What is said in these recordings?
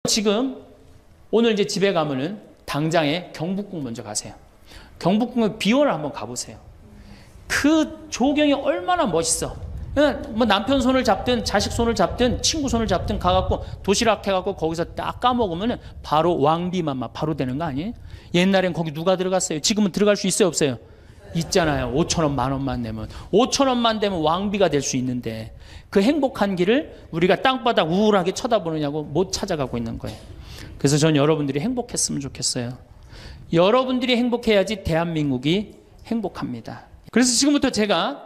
지금 오늘 이제 집에 가면은 당장에 경북궁 먼저 가세요. 경북궁의 비원을 한번 가보세요. 그 조경이 얼마나 멋있어. 뭐 남편 손을 잡든 자식 손을 잡든 친구 손을 잡든 가갖고 도시락 해갖고 거기서 딱 까먹으면 바로 왕비만 바로 되는 거 아니에요? 옛날엔 거기 누가 들어갔어요? 지금은 들어갈 수 있어요 없어요? 있잖아요. 5,000원 10,000원만 내면 5,000원만 되면 왕비가 될 수 있는데 그 행복한 길을 우리가 땅바닥 우울하게 쳐다보느냐고 못 찾아가고 있는 거예요. 그래서 전 여러분들이 행복했으면 좋겠어요. 여러분들이 행복해야지 대한민국이 행복합니다. 그래서 지금부터 제가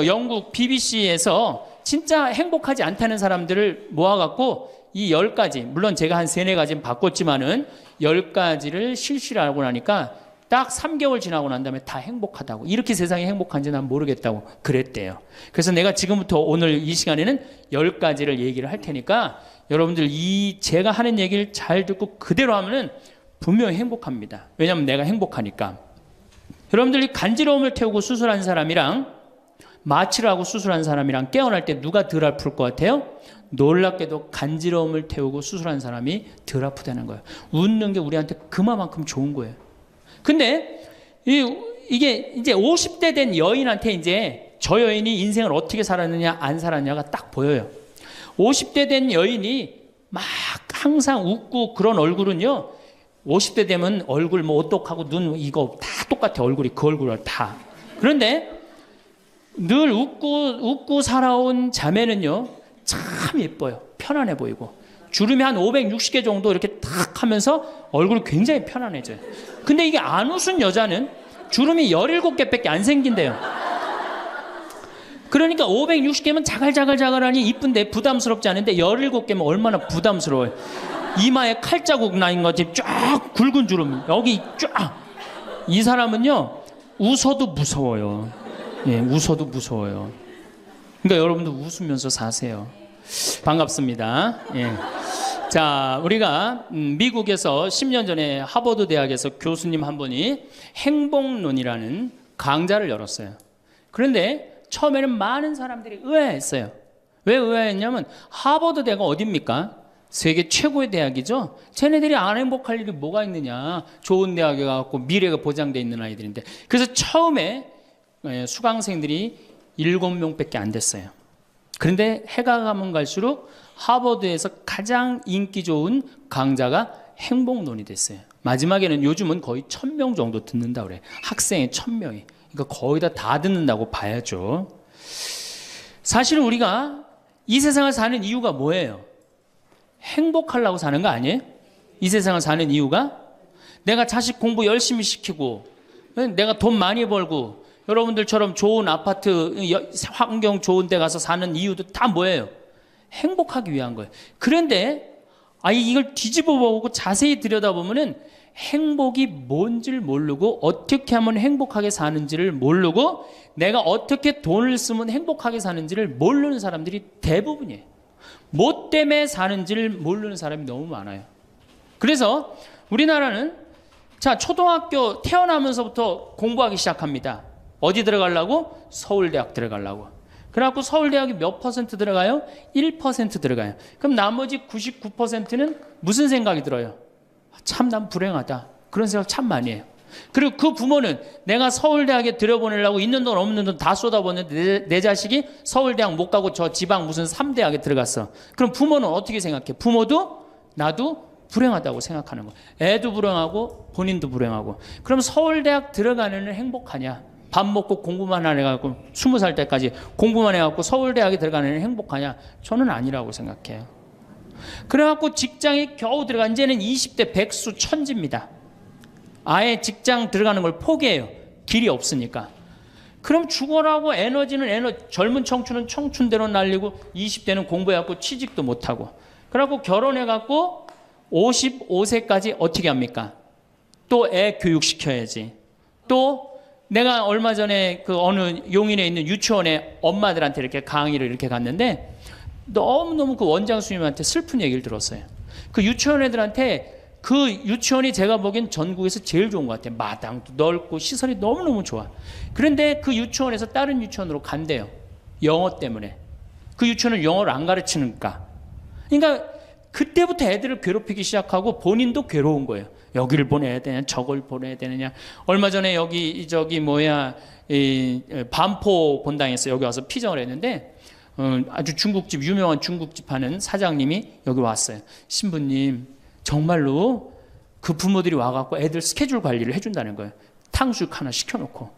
영국 BBC에서 진짜 행복하지 않다는 사람들을 모아갖고 이 10가지, 물론 제가 한 3-4가지는 바꿨지만은 10가지를 실시를 하고 나니까 딱 3개월 지나고 난 다음에 다 행복하다고. 이렇게 세상이 행복한지 난 모르겠다고 그랬대요. 그래서 내가 지금부터 오늘 이 시간에는 10가지를 얘기를 할 테니까 여러분들 제가 하는 얘기를 잘 듣고 그대로 하면은 분명히 행복합니다. 왜냐하면 내가 행복하니까. 여러분들이 간지러움을 태우고 수술한 사람이랑 마취를 하고 수술한 사람이랑 깨어날 때 누가 덜 아플 것 같아요? 놀랍게도 간지러움을 태우고 수술한 사람이 덜 아프다는 거예요. 웃는 게 우리한테 그만큼 좋은 거예요. 근데 이게 이제 50대 된 여인한테 이제 저 여인이 인생을 어떻게 살았느냐 안 살았냐가 딱 보여요. 50대 된 여인이 막 항상 웃고 그런 얼굴은요, 50대 되면 얼굴 뭐 오똑하고 눈 이거 다 똑같아. 얼굴이 그 얼굴을 다. 그런데 늘 웃고 살아온 자매는요 참 예뻐요. 편안해 보이고 주름이 한 560개 정도 이렇게 탁 하면서 얼굴이 굉장히 편안해져요. 근데 이게 안 웃은 여자는 주름이 17개밖에 안 생긴대요. 그러니까 560개면 자갈자갈하니 이쁜데 부담스럽지 않은데 17개면 얼마나 부담스러워요. 이마에 칼자국 나인 거지. 쫙 굵은 주름 여기 쫙. 이 사람은요 웃어도 무서워요. 예, 웃어도 무서워요. 그러니까 여러분도 웃으면서 사세요. 반갑습니다. 예. 자, 우리가 미국에서 10년 전에 하버드 대학에서 교수님 한 분이 행복론이라는 강좌를 열었어요. 그런데 처음에는 많은 사람들이 의아했어요. 왜 의아했냐면 하버드 대가 어딥니까? 세계 최고의 대학이죠. 쟤네들이 안 행복할 일이 뭐가 있느냐. 좋은 대학에 가고 미래가 보장되어 있는 아이들인데. 그래서 처음에 수강생들이 7명밖에 안 됐어요. 그런데 해가 가면 갈수록 하버드에서 가장 인기 좋은 강좌가 행복론이 됐어요. 마지막에는 요즘은 거의 1,000명 정도 듣는다 그래. 학생이 1,000명이. 그러니까 거의 다 듣는다고 봐야죠. 사실 우리가 이 세상을 사는 이유가 뭐예요? 행복하려고 사는 거 아니에요? 이 세상을 사는 이유가 내가 자식 공부 열심히 시키고 내가 돈 많이 벌고 여러분들처럼 좋은 아파트 환경 좋은 데 가서 사는 이유도 다 뭐예요? 행복하기 위한 거예요. 그런데 이걸 뒤집어 보고 자세히 들여다보면은 행복이 뭔지를 모르고 어떻게 하면 행복하게 사는지를 모르고 내가 어떻게 돈을 쓰면 행복하게 사는지를 모르는 사람들이 대부분이에요. 뭐 때문에 사는지를 모르는 사람이 너무 많아요. 그래서 우리나라는 자 초등학교 태어나면서부터 공부하기 시작합니다. 어디 들어가려고? 서울대학 들어가려고. 그래갖고 서울대학이 몇 퍼센트 들어가요? 1% 들어가요. 그럼 나머지 99%는 무슨 생각이 들어요? 참 난 불행하다. 그런 생각 참 많이 해요. 그리고 그 부모는 내가 서울대학에 들여보내려고 있는 돈 없는 돈 다 쏟아붓는데 내 자식이 서울대학 못 가고 저 지방 무슨 3대학에 들어갔어. 그럼 부모는 어떻게 생각해? 부모도 나도 불행하다고 생각하는 거예요. 애도 불행하고 본인도 불행하고. 그럼 서울대학 들어가는 애는 행복하냐? 밥 먹고 공부만 해갖고 20살 때까지 공부만 해갖고 서울대학에 들어가는 애는 행복하냐? 저는 아니라고 생각해요. 그래갖고 직장에 겨우 들어가 이제는 20대 백수 천지입니다. 아예 직장 들어가는 걸 포기해요. 길이 없으니까. 그럼 죽어라고 에너지는 젊은 청춘은 청춘대로 날리고 20대는 공부해갖고 취직도 못하고 그래갖고 결혼해갖고 55세까지 어떻게 합니까? 또 애 교육시켜야지. 또 내가 얼마 전에 그 어느 용인에 있는 유치원에 엄마들한테 이렇게 강의를 이렇게 갔는데 너무너무 그 원장 선생님한테 슬픈 얘기를 들었어요. 그 유치원 애들한테 그 유치원이 제가 보기엔 전국에서 제일 좋은 것 같아요. 마당도 넓고 시설이 너무너무 좋아. 그런데 그 유치원에서 다른 유치원으로 간대요. 영어 때문에. 그 유치원은 영어를 안 가르치니까. 그러니까 그때부터 애들을 괴롭히기 시작하고 본인도 괴로운 거예요. 여기를 보내야 되냐, 저걸 보내야 되느냐. 얼마 전에 여기 저기 이 반포 본당에서 여기 와서 피정을 했는데 아주 중국집, 유명한 중국집 하는 사장님이 여기 왔어요. 신부님, 정말로 그 부모들이 와갖고 애들 스케줄 관리를 해준다는 거예요. 탕수육 하나 시켜놓고.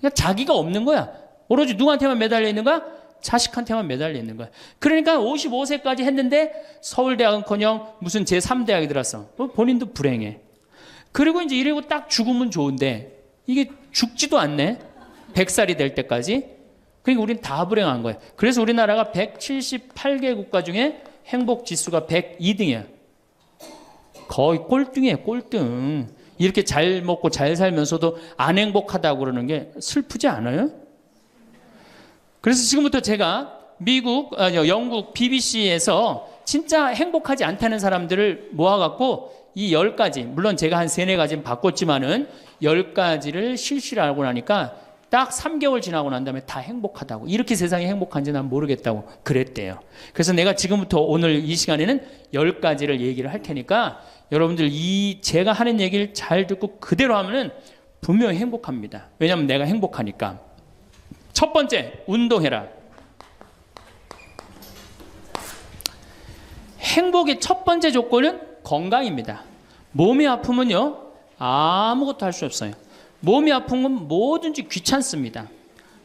그러니까 자기가 없는 거야. 오로지 누구한테만 매달려 있는 거야? 자식한테만 매달려 있는 거야. 그러니까 55세까지 했는데 서울대학은커녕 무슨 제3대학에 들었어. 본인도 불행해. 그리고 이제 이러고 딱 죽으면 좋은데 이게 죽지도 않네. 100살이 될 때까지. 그러니까 우리는 다 불행한 거예요. 그래서 우리나라가 178개 국가 중에 행복 지수가 102등이야. 거의 꼴등이에요, 꼴등. 이렇게 잘 먹고 잘 살면서도 안 행복하다고 그러는 게 슬프지 않아요? 그래서 지금부터 제가 영국 BBC에서 진짜 행복하지 않다는 사람들을 모아갖고 이 10가지, 물론 제가 한 3, 4가지는 바꿨지만은 10가지를 실시를 하고 나니까 딱 3개월 지나고 난 다음에 다 행복하다고. 이렇게 세상이 행복한지 난 모르겠다고 그랬대요. 그래서 내가 지금부터 오늘 이 시간에는 10가지를 얘기를 할 테니까 여러분들 제가 하는 얘기를 잘 듣고 그대로 하면은 분명히 행복합니다. 왜냐하면 내가 행복하니까. 첫 번째, 운동해라. 행복의 첫 번째 조건은 건강입니다. 몸이 아프면요, 아무것도 할 수 없어요. 몸이 아픈 건 뭐든지 귀찮습니다.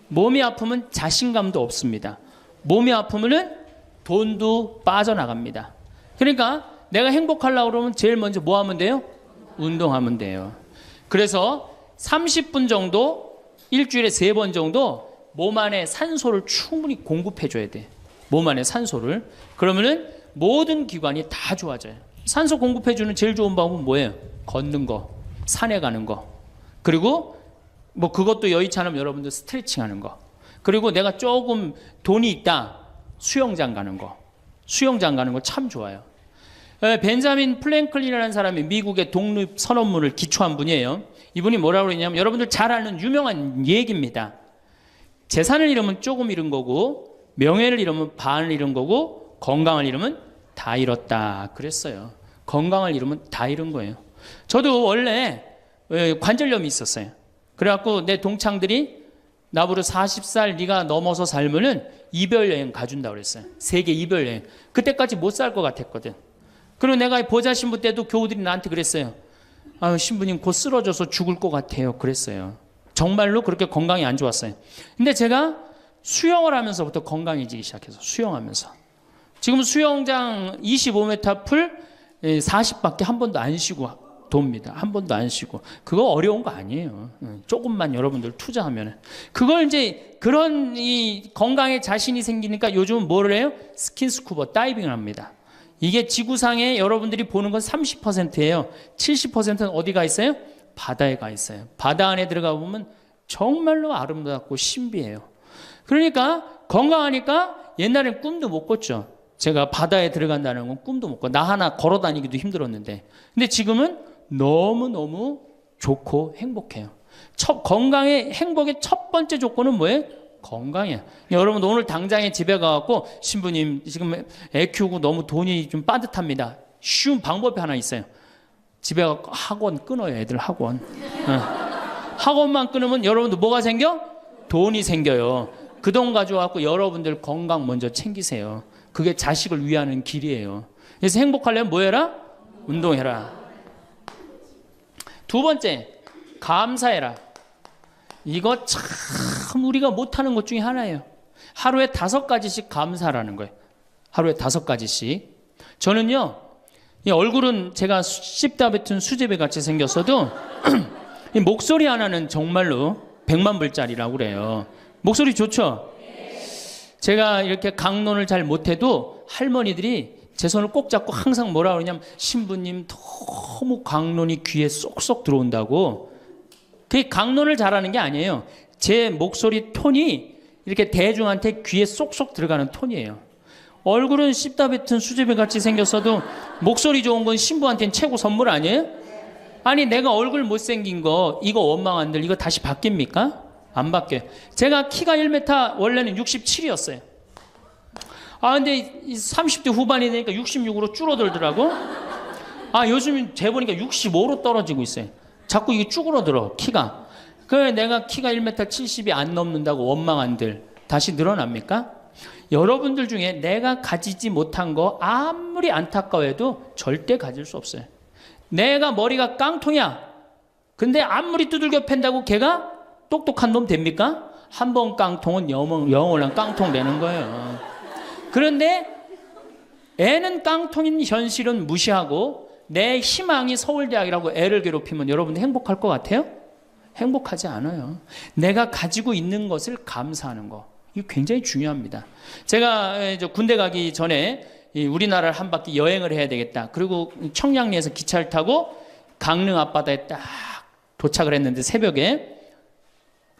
몸이 아프면 자신감도 없습니다. 몸이 아프면은 돈도 빠져나갑니다. 그러니까 내가 행복하려고 그러면 제일 먼저 뭐 하면 돼요? 운동하면 돼요. 그래서 30분 정도, 일주일에 3번 정도 몸 안에 산소를 충분히 공급해줘야 돼. 몸 안에 산소를. 그러면은 모든 기관이 다 좋아져요. 산소 공급해주는 제일 좋은 방법은 뭐예요? 걷는 거, 산에 가는 거. 그리고 뭐 그것도 여의치 않으면 여러분들 스트레칭 하는 거. 그리고 내가 조금 돈이 있다, 수영장 가는 거. 수영장 가는 거 참 좋아요. 벤자민 플랭클린이라는 사람이 미국의 독립 선언문을 기초한 분이에요. 이분이 뭐라고 그러냐면 여러분들 잘 아는 유명한 얘기입니다. 재산을 잃으면 조금 잃은 거고, 명예를 잃으면 반을 잃은 거고, 건강을 잃으면 다 잃었다 그랬어요. 건강을 잃으면 다 잃은 거예요. 저도 원래 관절염이 있었어요. 그래갖고 내 동창들이 나보고 40살 네가 넘어서 살면은 이별여행 가준다 그랬어요. 세계 이별여행. 그때까지 못 살 것 같았거든. 그리고 내가 보자 신부 때도 교우들이 나한테 그랬어요. 아유, 신부님 곧 쓰러져서 죽을 것 같아요. 그랬어요. 정말로 그렇게 건강이 안 좋았어요. 근데 제가 수영을 하면서부터 건강해지기 시작해서 수영하면서. 지금 수영장 25m 풀 40밖에 한 번도 안 쉬고 돕니다. 한 번도 안 쉬고. 그거 어려운 거 아니에요. 조금만 여러분들 투자하면. 그걸 이제 그런 이 건강에 자신이 생기니까 요즘은 뭐를 해요? 스킨스쿠버 다이빙을 합니다. 이게 지구상에 여러분들이 보는 건 30%예요. 70%는 어디가 있어요? 바다에 가 있어요. 바다 안에 들어가 보면 정말로 아름답고 신비해요. 그러니까 건강하니까 옛날엔 꿈도 못 꿨죠. 제가 바다에 들어간다는 건 꿈도 못 꿔. 나 하나 걸어 다니기도 힘들었는데. 근데 지금은 너무너무 좋고 행복해요. 건강의 행복의 첫 번째 조건은 뭐예요? 건강이야. 여러분 오늘 당장에 집에 가갖고 신부님 지금 애 키우고 너무 돈이 좀 빠듯합니다. 쉬운 방법이 하나 있어요. 집에 가서 학원 끊어요. 애들 학원. 학원만 끊으면 여러분들 뭐가 생겨? 돈이 생겨요. 그 돈 가져와갖고 여러분들 건강 먼저 챙기세요. 그게 자식을 위하는 길이에요. 그래서 행복하려면 뭐 해라? 운동해라. 두 번째, 감사해라. 이거 참 우리가 못하는 것 중에 하나예요. 하루에 5가지씩 감사하라는 거예요. 하루에 5가지씩. 저는요, 이 얼굴은 제가 씹다 뱉은 수제비 같이 생겼어도 이 목소리 하나는 정말로 100만 불짜리라고 그래요. 목소리 좋죠? 제가 이렇게 강론을 잘 못해도 할머니들이 제 손을 꼭 잡고 항상 뭐라 그러냐면 신부님 너무 강론이 귀에 쏙쏙 들어온다고. 그게 강론을 잘하는 게 아니에요. 제 목소리 톤이 이렇게 대중한테 귀에 쏙쏙 들어가는 톤이에요. 얼굴은 씹다 뱉은 수제비 같이 생겼어도 목소리 좋은 건 신부한테는 최고 선물 아니에요? 아니 내가 얼굴 못생긴 거 이거 원망한들 이거 다시 바뀝니까? 안 바뀌어요. 제가 키가 1m 원래는 67이었어요. 아, 근데 30대 후반이 되니까 66으로 줄어들더라고. 아, 요즘 재보니까 65로 떨어지고 있어요. 자꾸 이게 쭈그러들어, 키가. 그래, 내가 키가 1m 70이 안 넘는다고 원망한들 다시 늘어납니까? 여러분들 중에 내가 가지지 못한 거 아무리 안타까워해도 절대 가질 수 없어요. 내가 머리가 깡통이야. 근데 아무리 두들겨 팬다고 걔가 똑똑한 놈 됩니까? 한 번 깡통은 영원한 깡통 되는 거예요. 그런데 애는 깡통인 현실은 무시하고 내 희망이 서울대학이라고 애를 괴롭히면 여러분들 행복할 것 같아요? 행복하지 않아요. 내가 가지고 있는 것을 감사하는 거. 이거 굉장히 중요합니다. 제가 군대 가기 전에 우리나라를 한 바퀴 여행을 해야 되겠다. 그리고 청량리에서 기차를 타고 강릉 앞바다에 딱 도착을 했는데 새벽에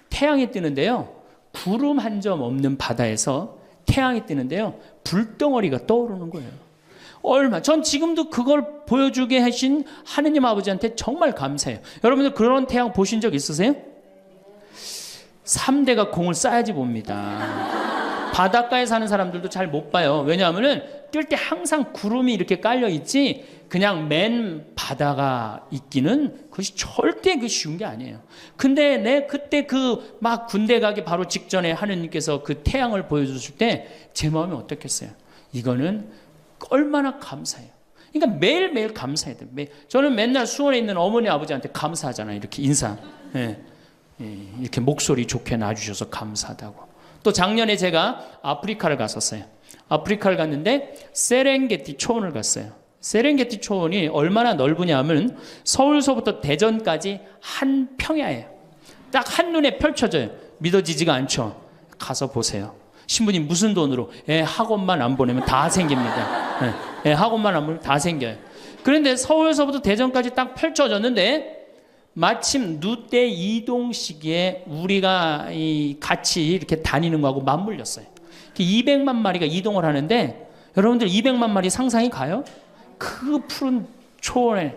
태양이 뜨는데요. 구름 한 점 없는 바다에서 태양이 뜨는데요. 불덩어리가 떠오르는 거예요. 전 지금도 그걸 보여주게 하신 하느님 아버지한테 정말 감사해요. 여러분들 그런 태양 보신 적 있으세요? 3대가 공을 쌓아야지 봅니다. 바닷가에 사는 사람들도 잘 못 봐요. 왜냐하면 뜰 때 항상 구름이 이렇게 깔려 있지 그냥 맨 바다가 있기는 그것이 절대 그 쉬운 게 아니에요. 근데 내 그때 그 막 군대 가기 바로 직전에 하느님께서 그 태양을 보여주실 때 제 마음이 어떻겠어요? 이거는 얼마나 감사해요. 그러니까 매일매일 감사해야 돼요. 저는 맨날 수원에 있는 어머니 아버지한테 감사하잖아요. 이렇게 인사. 이렇게 목소리 좋게 놔주셔서 감사하다고. 또 작년에 제가 아프리카를 갔었어요. 아프리카를 갔는데 세렝게티 초원을 갔어요. 세렝게티 초원이 얼마나 넓으냐 하면 서울서부터 대전까지 한 평야예요. 딱 한눈에 펼쳐져요. 믿어지지가 않죠. 가서 보세요. 신부님 무슨 돈으로? 학원만 안 보내면 다 생깁니다. 학원만 안 보내면 다 생겨요. 그런데 서울서부터 대전까지 딱 펼쳐졌는데 마침 누때 이동 시기에 우리가 같이 이렇게 다니는 거하고 맞물렸어요. 200만 마리가 이동을 하는데 여러분들 200만 마리 상상이 가요? 그 푸른 초원에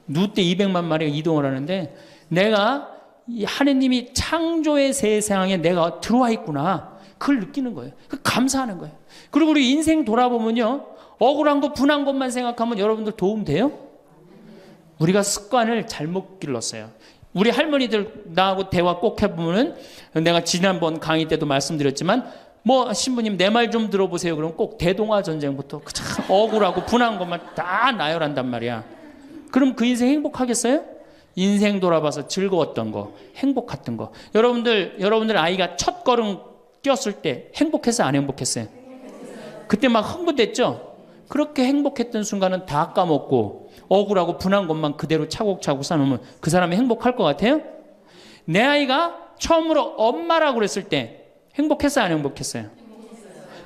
누때 200만 마리가 이동을 하는데 내가 이 하느님이 창조의 세상에 내가 들어와 있구나. 그걸 느끼는 거예요. 감사하는 거예요. 그리고 우리 인생 돌아보면요. 억울한 거 분한 것만 생각하면 여러분들 도움 돼요? 우리가 습관을 잘못 길렀어요. 우리 할머니들 나하고 대화 꼭 해보면은 내가 지난번 강의 때도 말씀드렸지만 신부님 내 말 좀 들어보세요. 그러면 꼭 대동아 전쟁부터 참 억울하고 분한 것만 다 나열한단 말이야. 그럼 그 인생 행복하겠어요? 인생 돌아봐서 즐거웠던 거, 행복했던 거. 여러분들 아이가 첫 걸음 뛰었을 때 행복했어요? 안 행복했어요? 그때 막 흥분됐죠? 그렇게 행복했던 순간은 다 까먹고 억울하고 분한 것만 그대로 차곡차곡 쌓아놓으면 그 사람이 행복할 것 같아요? 내 아이가 처음으로 엄마라고 그랬을 때 행복했어요? 안 행복했어요?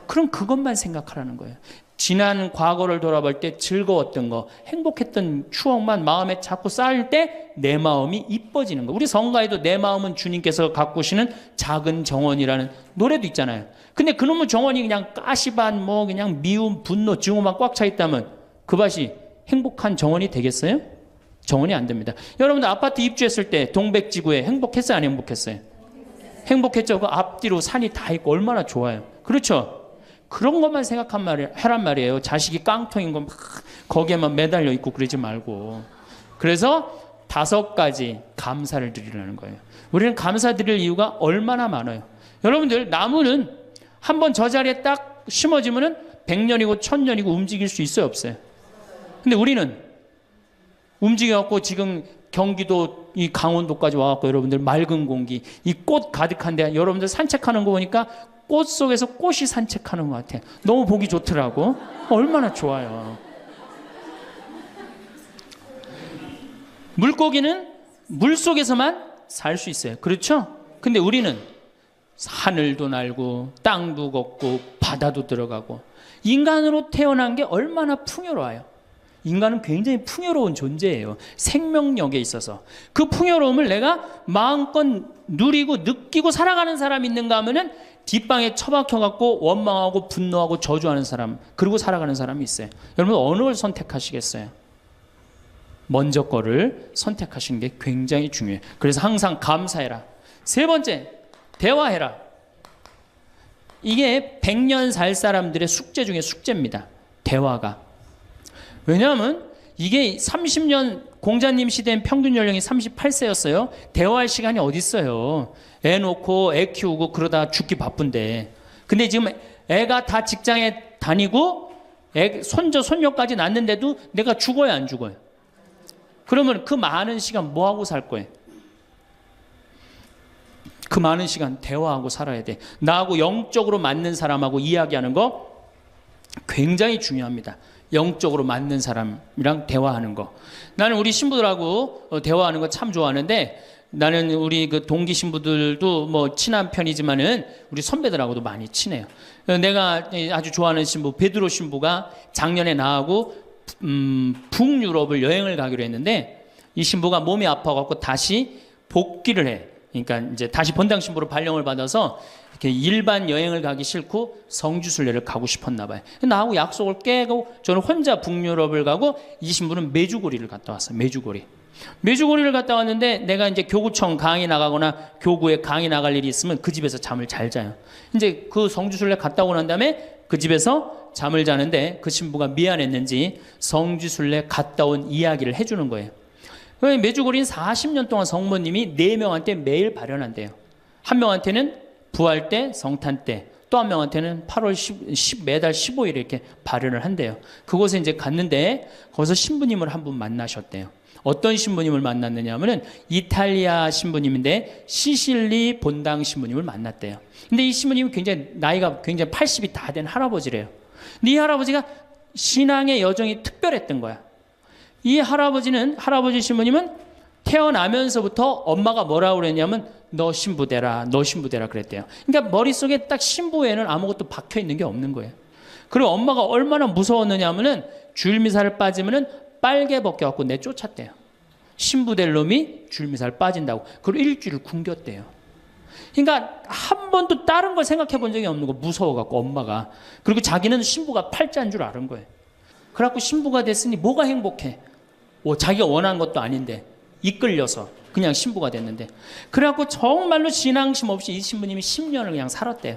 그럼 그것만 생각하라는 거예요. 지난 과거를 돌아볼 때 즐거웠던 거, 행복했던 추억만 마음에 자꾸 쌓일 때 내 마음이 이뻐지는 거. 우리 성가에도 내 마음은 주님께서 가꾸시는 작은 정원이라는 노래도 있잖아요. 근데 그놈의 정원이 그냥 가시반 그냥 미움, 분노, 증오만 꽉 차 있다면 그 밭이 행복한 정원이 되겠어요? 정원이 안 됩니다. 여러분들 아파트 입주했을 때 동백지구에 행복했어요? 안 행복했어요? 행복했죠. 그 앞뒤로 산이 다 있고 얼마나 좋아요. 그렇죠? 그런 것만 하란 말이에요. 자식이 깡통인 거 막 거기에만 매달려 있고 그러지 말고. 그래서 5가지 감사를 드리라는 거예요. 우리는 감사드릴 이유가 얼마나 많아요. 여러분들 나무는 한번 저 자리에 딱 심어지면은 100년이고 1000년이고 움직일 수 있어요, 없어요? 근데 우리는 움직여갖고 지금 경기도 이 강원도까지 와갖고 여러분들 맑은 공기, 이 꽃 가득한데 여러분들 산책하는 거 보니까 꽃 속에서 꽃이 산책하는 것 같아요. 너무 보기 좋더라고. 얼마나 좋아요. 물고기는 물 속에서만 살 수 있어요. 그렇죠? 근데 우리는 하늘도 날고 땅도 걷고 바다도 들어가고 인간으로 태어난 게 얼마나 풍요로워요. 인간은 굉장히 풍요로운 존재예요. 생명력에 있어서. 그 풍요로움을 내가 마음껏 누리고 느끼고 살아가는 사람이 있는가 하면은 뒷방에 처박혀갖고 원망하고 분노하고 저주하는 사람, 그리고 살아가는 사람이 있어요. 여러분 어느 걸 선택하시겠어요? 먼저 거를 선택하시는 게 굉장히 중요해요. 그래서 항상 감사해라. 3번째, 대화해라. 이게 100년 살 사람들의 숙제 중에 숙제입니다. 대화가. 왜냐하면 이게 30년 공자님 시대엔 평균 연령이 38세였어요. 대화할 시간이 어디 있어요. 애 놓고 애 키우고 그러다 죽기 바쁜데. 근데 지금 애가 다 직장에 다니고 손자 손녀까지 낳는데도 내가 죽어야 안 죽어요. 그러면 그 많은 시간 뭐 하고 살 거예요? 그 많은 시간 대화하고 살아야 돼. 나하고 영적으로 맞는 사람하고 이야기하는 거 굉장히 중요합니다. 영적으로 맞는 사람이랑 대화하는 거. 나는 우리 신부들하고 대화하는 거 참 좋아하는데, 나는 우리 그 동기 신부들도 뭐 친한 편이지만은 우리 선배들하고도 많이 친해요. 내가 아주 좋아하는 신부 베드로 신부가 작년에 나하고 북유럽을 여행을 가기로 했는데, 이 신부가 몸이 아파갖고 다시 복귀를 해. 그러니까 이제 다시 본당 신부로 발령을 받아서 이렇게 일반 여행을 가기 싫고 성주순례를 가고 싶었나 봐요. 나하고 약속을 깨고 저는 혼자 북유럽을 가고, 이 신부는 메주고리를 갔다 왔어요. 메주고리를 갔다 왔는데, 내가 이제 교구청 강의 나가거나 교구에 강의 나갈 일이 있으면 그 집에서 잠을 잘 자요. 이제 그 성주순례 갔다 오고 난 다음에 그 집에서 잠을 자는데, 그 신부가 미안했는지 성주순례 갔다 온 이야기를 해주는 거예요. 메주고리는 40년 동안 성모님이 4명한테 매일 발현한대요. 한 명한테는 부활 때, 성탄 때, 또 한 명한테는 8월 10 매달 15일에 이렇게 발현을 한대요. 그곳에 이제 갔는데 거기서 신부님을 한 분 만나셨대요. 어떤 신부님을 만났느냐 하면은 이탈리아 신부님인데 시실리 본당 신부님을 만났대요. 근데 이 신부님은 굉장히 나이가 굉장히 80이 다 된 할아버지래요. 근데 이 할아버지가 신앙의 여정이 특별했던 거야. 이 할아버지 신부님은 태어나면서부터 엄마가 뭐라고 그랬냐면 너 신부되라 그랬대요. 그러니까 머릿속에 딱 신부에는 아무것도 박혀 있는 게 없는 거예요. 그리고 엄마가 얼마나 무서웠느냐 하면은 주일미사를 빠지면은 빨개 벗겨갖고 내쫓았대요. 신부될 놈이 주일미사를 빠진다고. 그리고 일주일을 굶겼대요. 그러니까 한 번도 다른 걸 생각해 본 적이 없는 거, 무서워갖고 엄마가. 그리고 자기는 신부가 팔자인 줄 아는 거예요. 그래갖고 신부가 됐으니 뭐가 행복해? 자기가 원한 것도 아닌데 이끌려서 그냥 신부가 됐는데, 그래갖고 정말로 신앙심 없이 이 신부님이 10년을 그냥 살았대요.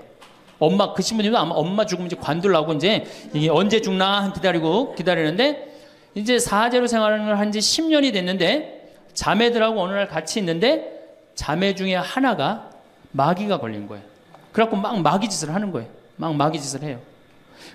그 신부님도 아마 엄마 죽으면 이제 관두려고 이제 이게 언제 죽나 기다리는데, 이제 사제로 생활을 한 지 10년이 됐는데 자매들하고 어느 날 같이 있는데 자매 중에 하나가 마귀가 걸린 거예요. 그래갖고 막 마귀짓을 하는 거예요. 막 마귀짓을 해요.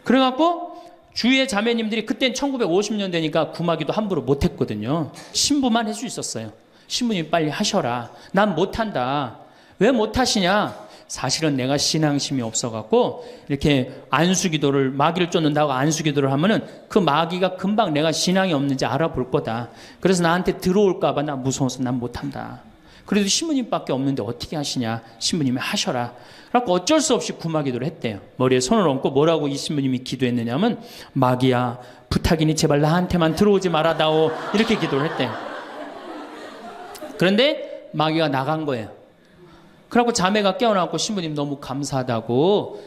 그래갖고 주위의 자매님들이, 그땐 1950년대니까 구마기도 함부로 못했거든요. 신부만 할 수 있었어요. 신부님 빨리 하셔라. 난 못한다. 왜 못하시냐? 사실은 내가 신앙심이 없어갖고 이렇게 안수기도를, 마귀를 쫓는다고 안수기도를 하면은 그 마귀가 금방 내가 신앙이 없는지 알아볼 거다. 그래서 나한테 들어올까봐 나 무서워서 난 못한다. 그래도 신부님밖에 없는데 어떻게 하시냐? 신부님이 하셔라. 그래서 어쩔 수 없이 구마기도를 했대요. 머리에 손을 얹고 뭐라고 이 신부님이 기도했느냐면, 마귀야 부탁이니 제발 나한테만 들어오지 말아다오, 이렇게 기도를 했대요. 그런데 마귀가 나간 거예요. 그래갖고 자매가 깨어나고, 신부님 너무 감사하다고,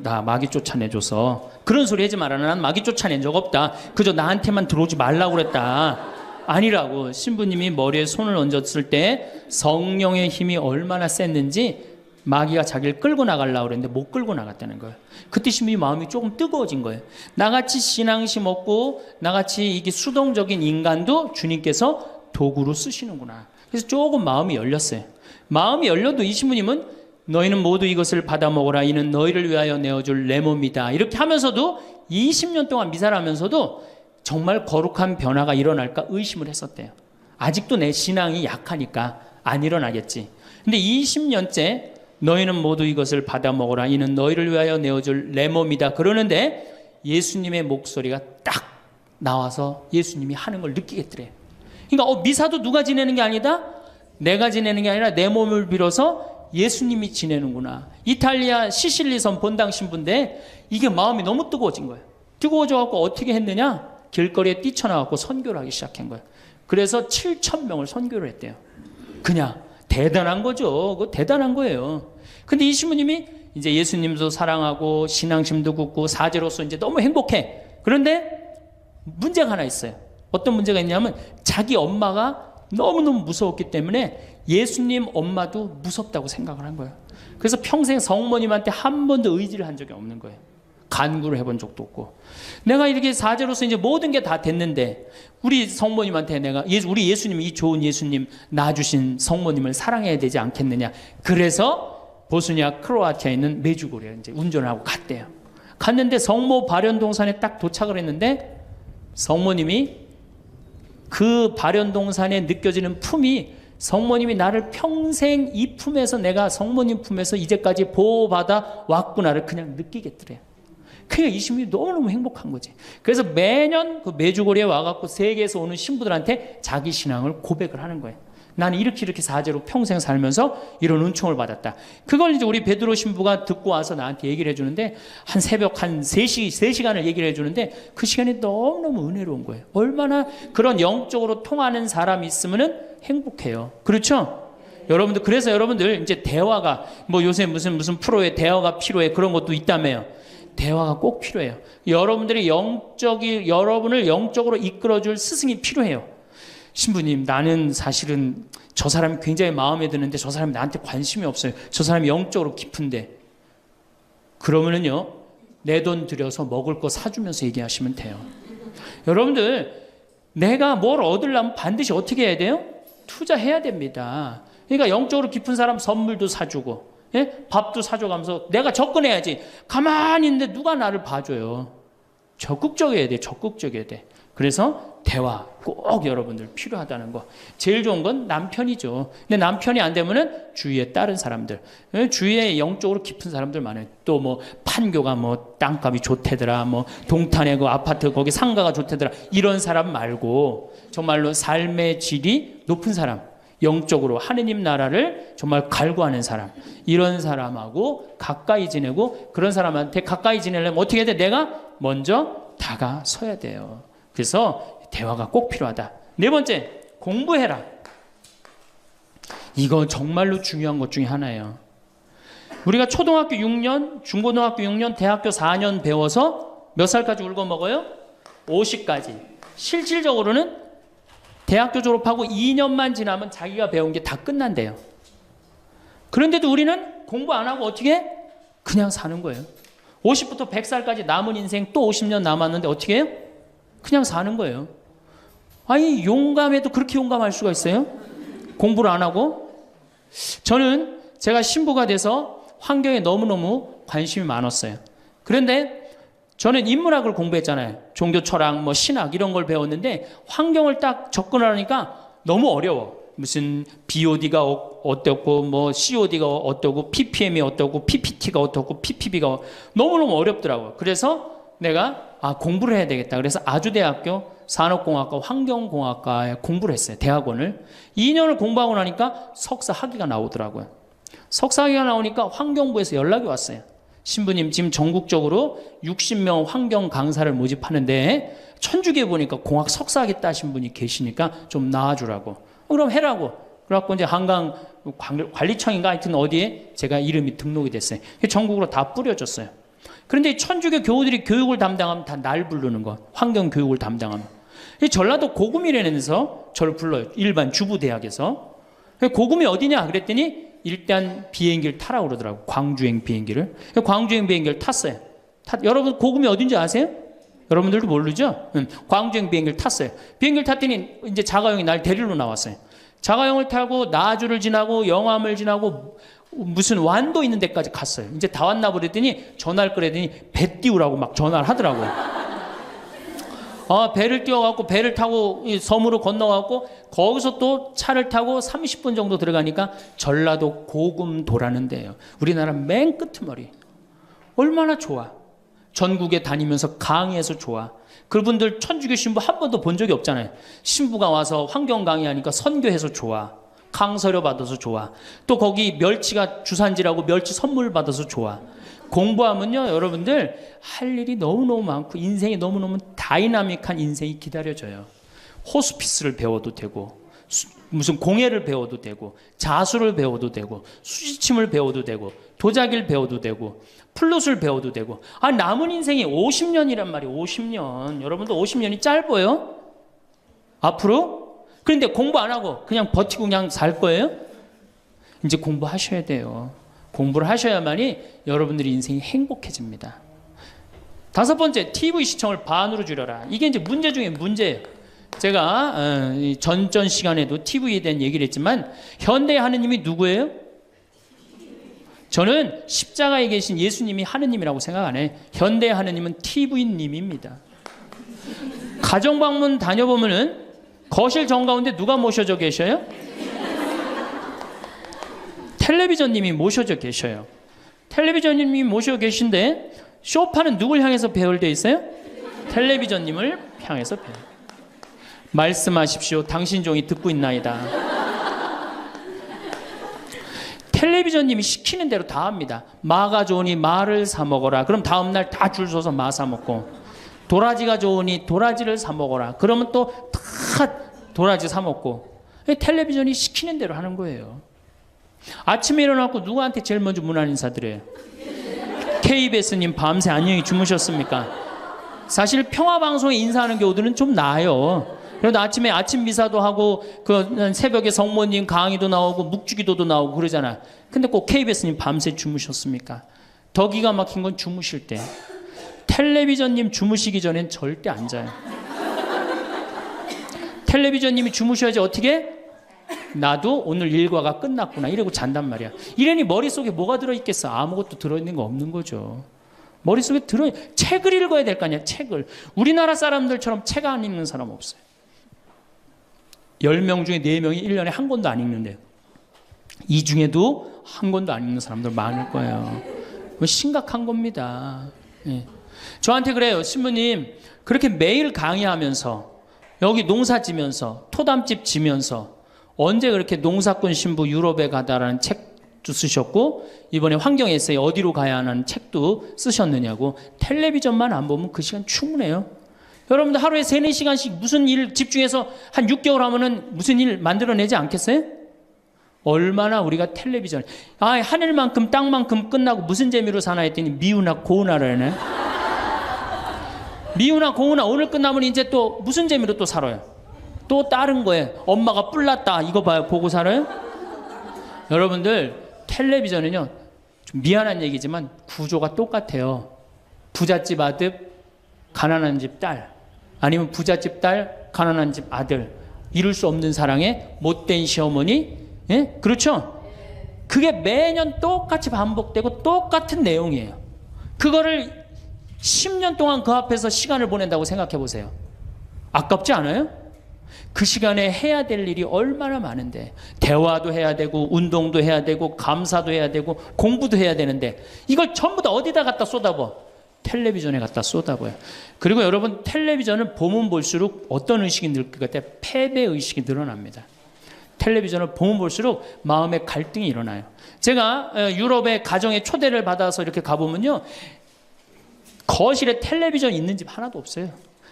나 마귀 쫓아내줘서. 그런 소리 하지 마라. 난 마귀 쫓아낸 적 없다. 그저 나한테만 들어오지 말라고 그랬다. 아니라고. 신부님이 머리에 손을 얹었을 때 성령의 힘이 얼마나 셌는지 마귀가 자기를 끌고 나가려고 그랬는데 못 끌고 나갔다는 거예요. 그때 신부님 마음이 조금 뜨거워진 거예요. 나같이 신앙심 없고 나같이 이게 수동적인 인간도 주님께서 도구로 쓰시는구나. 그래서 조금 마음이 열렸어요. 마음이 열려도 이 신부님은 너희는 모두 이것을 받아 먹어라. 이는 너희를 위하여 내어줄 내 몸이다. 이렇게 하면서도 20년 동안 미사를 하면서도 정말 거룩한 변화가 일어날까 의심을 했었대요. 아직도 내 신앙이 약하니까 안 일어나겠지. 근데 20년째 너희는 모두 이것을 받아 먹어라. 이는 너희를 위하여 내어줄 내 몸이다. 그러는데 예수님의 목소리가 딱 나와서 예수님이 하는 걸 느끼겠더래요. 그러니까 미사도 누가 지내는 게 아니다? 내가 지내는 게 아니라 내 몸을 빌어서 예수님이 지내는구나. 이탈리아 시실리섬 본당 신부인데 이게 마음이 너무 뜨거워진 거예요. 뜨거워져갖고 어떻게 했느냐? 길거리에 뛰쳐나가고 선교를 하기 시작한 거예요. 그래서 7,000명을 선교를 했대요. 그냥 대단한 거죠. 그거 대단한 거예요. 근데 이 신부님이 이제 예수님도 사랑하고 신앙심도 굳고 사제로서 이제 너무 행복해. 그런데 문제가 하나 있어요. 어떤 문제가 있냐면 자기 엄마가 너무너무 무서웠기 때문에 예수님 엄마도 무섭다고 생각을 한 거예요. 그래서 평생 성모님한테 한 번도 의지를 한 적이 없는 거예요. 간구를 해본 적도 없고. 내가 이렇게 사제로서 이제 모든 게 다 됐는데 우리 성모님한테 내가 우리 예수님, 이 좋은 예수님 낳아주신 성모님을 사랑해야 되지 않겠느냐. 그래서 보스니아 크로아티아에 있는 메주고리에 이제 운전을 하고 갔대요. 갔는데 성모 발현동산에 딱 도착을 했는데 성모님이 그 발현동산에 느껴지는 품이 성모님이 나를 평생 이 품에서 내가 성모님 품에서 이제까지 보호받아 왔구나를 그냥 느끼겠더래요. 그러니까 이 신부님이 너무너무 행복한 거지. 그래서 매년 그 메주고리에 와갖고 세계에서 오는 신부들한테 자기 신앙을 고백을 하는 거예요. 나는 이렇게 사제로 평생 살면서 이런 은총을 받았다. 그걸 이제 우리 베드로 신부가 듣고 와서 나한테 얘기를 해주는데 한 새벽 한 3시간을 얘기를 해주는데 그 시간이 너무너무 은혜로운 거예요. 얼마나 그런 영적으로 통하는 사람이 있으면은 행복해요. 그렇죠? 여러분들, 그래서 여러분들 이제 대화가 뭐 요새 무슨 프로에 대화가 필요해 그런 것도 있다며요. 대화가 꼭 필요해요. 여러분들이 여러분을 영적으로 이끌어줄 스승이 필요해요. 신부님, 나는 사실은 저 사람이 굉장히 마음에 드는데 저 사람이 나한테 관심이 없어요. 저 사람이 영적으로 깊은데. 그러면은요, 내 돈 들여서 먹을 거 사주면서 얘기하시면 돼요. 여러분들, 내가 뭘 얻으려면 반드시 어떻게 해야 돼요? 투자해야 됩니다. 그러니까 영적으로 깊은 사람 선물도 사주고, 예? 밥도 사줘가면서 내가 접근해야지. 가만히 있는데 누가 나를 봐줘요. 적극적이어야 돼. 적극적이어야 돼. 그래서 대화 꼭 여러분들 필요하다는 거. 제일 좋은 건 남편이죠. 근데 남편이 안 되면은 주위에 다른 사람들, 주위에 영적으로 깊은 사람들 많아요. 또 뭐 판교가 뭐 땅값이 좋대더라, 뭐 동탄에 그 아파트 거기 상가가 좋대더라, 이런 사람 말고 정말로 삶의 질이 높은 사람, 영적으로 하느님 나라를 정말 갈구하는 사람, 이런 사람하고 가까이 지내고, 그런 사람한테 가까이 지내려면 어떻게 해야 돼? 내가 먼저 다가서야 돼요. 그래서 대화가 꼭 필요하다. 네 번째, 공부해라. 이거 정말로 중요한 것 중에 하나예요. 우리가 초등학교 6년, 중고등학교 6년, 대학교 4년 배워서 몇 살까지 울고 먹어요? 50까지. 실질적으로는 대학교 졸업하고 2년만 지나면 자기가 배운 게 다 끝난대요. 그런데도 우리는 공부 안 하고 어떻게 해? 그냥 사는 거예요. 50부터 100살까지 남은 인생 또 50년 남았는데 어떻게 해요? 그냥 사는 거예요. 아니, 용감해도 그렇게 용감할 수가 있어요? 공부를 안 하고? 저는 제가 신부가 돼서 환경에 너무너무 관심이 많았어요. 그런데 저는 인문학을 공부했잖아요. 종교 철학, 뭐 신학 이런 걸 배웠는데 환경을 딱 접근하려니까 너무 어려워. 무슨 BOD가 어떻고, 뭐 COD가 어떻고, PPM이 어떻고, PPT가 어떻고, PPB가 너무너무 어렵더라고요. 그래서 내가 공부를 해야 되겠다. 그래서 아주대학교 산업공학과 환경공학과에 공부를 했어요. 대학원을. 2년을 공부하고 나니까 석사 학위가 나오더라고요. 석사 학위가 나오니까 환경부에서 연락이 왔어요. 신부님, 지금 전국적으로 60명 환경 강사를 모집하는데 천주교에 보니까 공학 석사 학위 따신 분이 계시니까 좀 나와주라고. 그럼 해라고. 그래갖고 이제 한강 관리청인가 하여튼 어디에 제가 이름이 등록이 됐어요. 전국으로 다 뿌려졌어요. 그런데 천주교 교우들이 교육을 담당하면 다 날 부르는 거. 환경 교육을 담당하면. 전라도 고구미라면서 저를 불러요. 일반 주부대학에서. 고구미 어디냐 그랬더니 일단 비행기를 타라고 그러더라고. 광주행 비행기를. 광주행 비행기를 탔어요. 여러분 고구미 어딘지 아세요? 여러분들도 모르죠? 광주행 비행기를 탔어요. 비행기를 탔더니 이제 자가용이 날 데리러 나왔어요. 자가용을 타고 나주를 지나고 영암을 지나고 무슨 완도 있는 데까지 갔어요. 이제 다 왔나 보랬더니 전화를 끌더니 배 띄우라고 막 전화를 하더라고요. 배를 띄워갖고 배를 타고 섬으로 건너갖고 거기서 또 차를 타고 30분 정도 들어가니까 전라도 고금도라는 데예요. 우리나라 맨 끄트머리. 얼마나 좋아. 전국에 다니면서 강의해서 좋아. 그분들 천주교 신부 한 번도 본 적이 없잖아요. 신부가 와서 환경 강의하니까 선교해서 좋아. 강서료 받아서 좋아. 또 거기 멸치가 주산지라고 멸치 선물 받아서 좋아. 공부하면요, 여러분들 할 일이 너무너무 많고 인생이 너무너무 다이나믹한 인생이 기다려져요. 호스피스를 배워도 되고, 무슨 공예를 배워도 되고, 자수를 배워도 되고, 수지침을 배워도 되고, 도자기를 배워도 되고, 플룻을 배워도 되고. 남은 인생이 50년이란 말이에요. 50년. 여러분들 50년이 짧아요? 앞으로? 그런데 공부 안 하고 그냥 버티고 그냥 살 거예요? 이제 공부하셔야 돼요. 공부를 하셔야만이 여러분들의 인생이 행복해집니다. 5번째, TV 시청을 반으로 줄여라. 이게 이제 문제 중에 문제예요. 제가 전전 시간에도 TV에 대한 얘기를 했지만 현대의 하느님이 누구예요? 저는 십자가에 계신 예수님이 하느님이라고 생각 안 해요. 현대의 하느님은 TV님입니다. 가정방문 다녀보면은 거실 정가운데 누가 모셔져 계셔요? 텔레비전님이 모셔져 계셔요. 텔레비전님이 모셔 계신데 소파는 누굴 향해서 배열되어 있어요? 텔레비전님을 향해서 배열. 말씀하십시오. 당신 종이 듣고 있나이다. 텔레비전님이 시키는 대로 다 합니다. 마가 좋으니 마를 사 먹어라. 그럼 다음날 다 줄 서서 마 사 먹고, 도라지가 좋으니 도라지를 사 먹어라. 그러면 또 다 도라지 사 먹고. 텔레비전이 시키는 대로 하는 거예요. 아침에 일어나고 누구한테 제일 먼저 문안 인사드려요? KBS님 밤새 안녕히 주무셨습니까? 사실 평화방송에 인사하는 경우들은 좀 나아요. 그래도 아침에 아침 미사도 하고 그 새벽에 성모님 강의도 나오고 묵주기도도 나오고 그러잖아. 근데 꼭 KBS님 밤새 주무셨습니까? 더 기가 막힌 건 주무실 때. 텔레비전님 주무시기 전엔 절대 안 자요. 텔레비전님이 주무셔야지 어떻게? 나도 오늘 일과가 끝났구나 이러고 잔단 말이야. 이러니 머릿속에 뭐가 들어있겠어? 아무것도 들어있는 거 없는 거죠. 머릿속에 책을 읽어야 될 거 아니야. 책을. 우리나라 사람들처럼 책 안 읽는 사람 없어요. 10명 중에 4명이 1년에 한 권도 안 읽는데요. 이 중에도 한 권도 안 읽는 사람들 많을 거예요. 심각한 겁니다. 예. 저한테 그래요. 신부님 그렇게 매일 강의하면서 여기 농사 지면서 토담집 지면서 언제 그렇게 농사꾼 신부 유럽에 가다라는 책도 쓰셨고 이번에 환경 에세이 어디로 가야 하는 책도 쓰셨느냐고. 텔레비전만 안 보면 그 시간 충분해요. 여러분들 하루에 3-4시간씩 무슨 일 집중해서 한 6개월 하면은 무슨 일 만들어내지 않겠어요? 얼마나 우리가 텔레비전 하늘만큼 땅만큼 끝나고 무슨 재미로 사나 했더니 미우나 고우나를 하네. 미우나 고우나 오늘 끝나면 이제 또 무슨 재미로 또 살아요? 또 다른 거예요. 엄마가 뿔났다 이거 봐요. 보고 살아요? 여러분들 텔레비전은요 좀 미안한 얘기지만 구조가 똑같아요. 부잣집 아들 가난한 집 딸, 아니면 부잣집 딸 가난한 집 아들, 이룰 수 없는 사랑에 못된 시어머니. 예? 그렇죠? 그게 매년 똑같이 반복되고 똑같은 내용이에요. 그거를 10년 동안 그 앞에서 시간을 보낸다고 생각해 보세요. 아깝지 않아요? 그 시간에 해야 될 일이 얼마나 많은데, 대화도 해야 되고 운동도 해야 되고 감사도 해야 되고 공부도 해야 되는데 이걸 전부 다 어디다 갖다 쏟아부어? 텔레비전에 갖다 쏟아부어요. 그리고 여러분 텔레비전을 보면 볼수록 어떤 의식이 늘 것 같아요? 패배의식이 늘어납니다. 텔레비전을 보면 볼수록 마음에 갈등이 일어나요. 제가 유럽의 가정에 초대를 받아서 이렇게 가보면요 거실에 텔레비전 있는 집 하나도 없어요.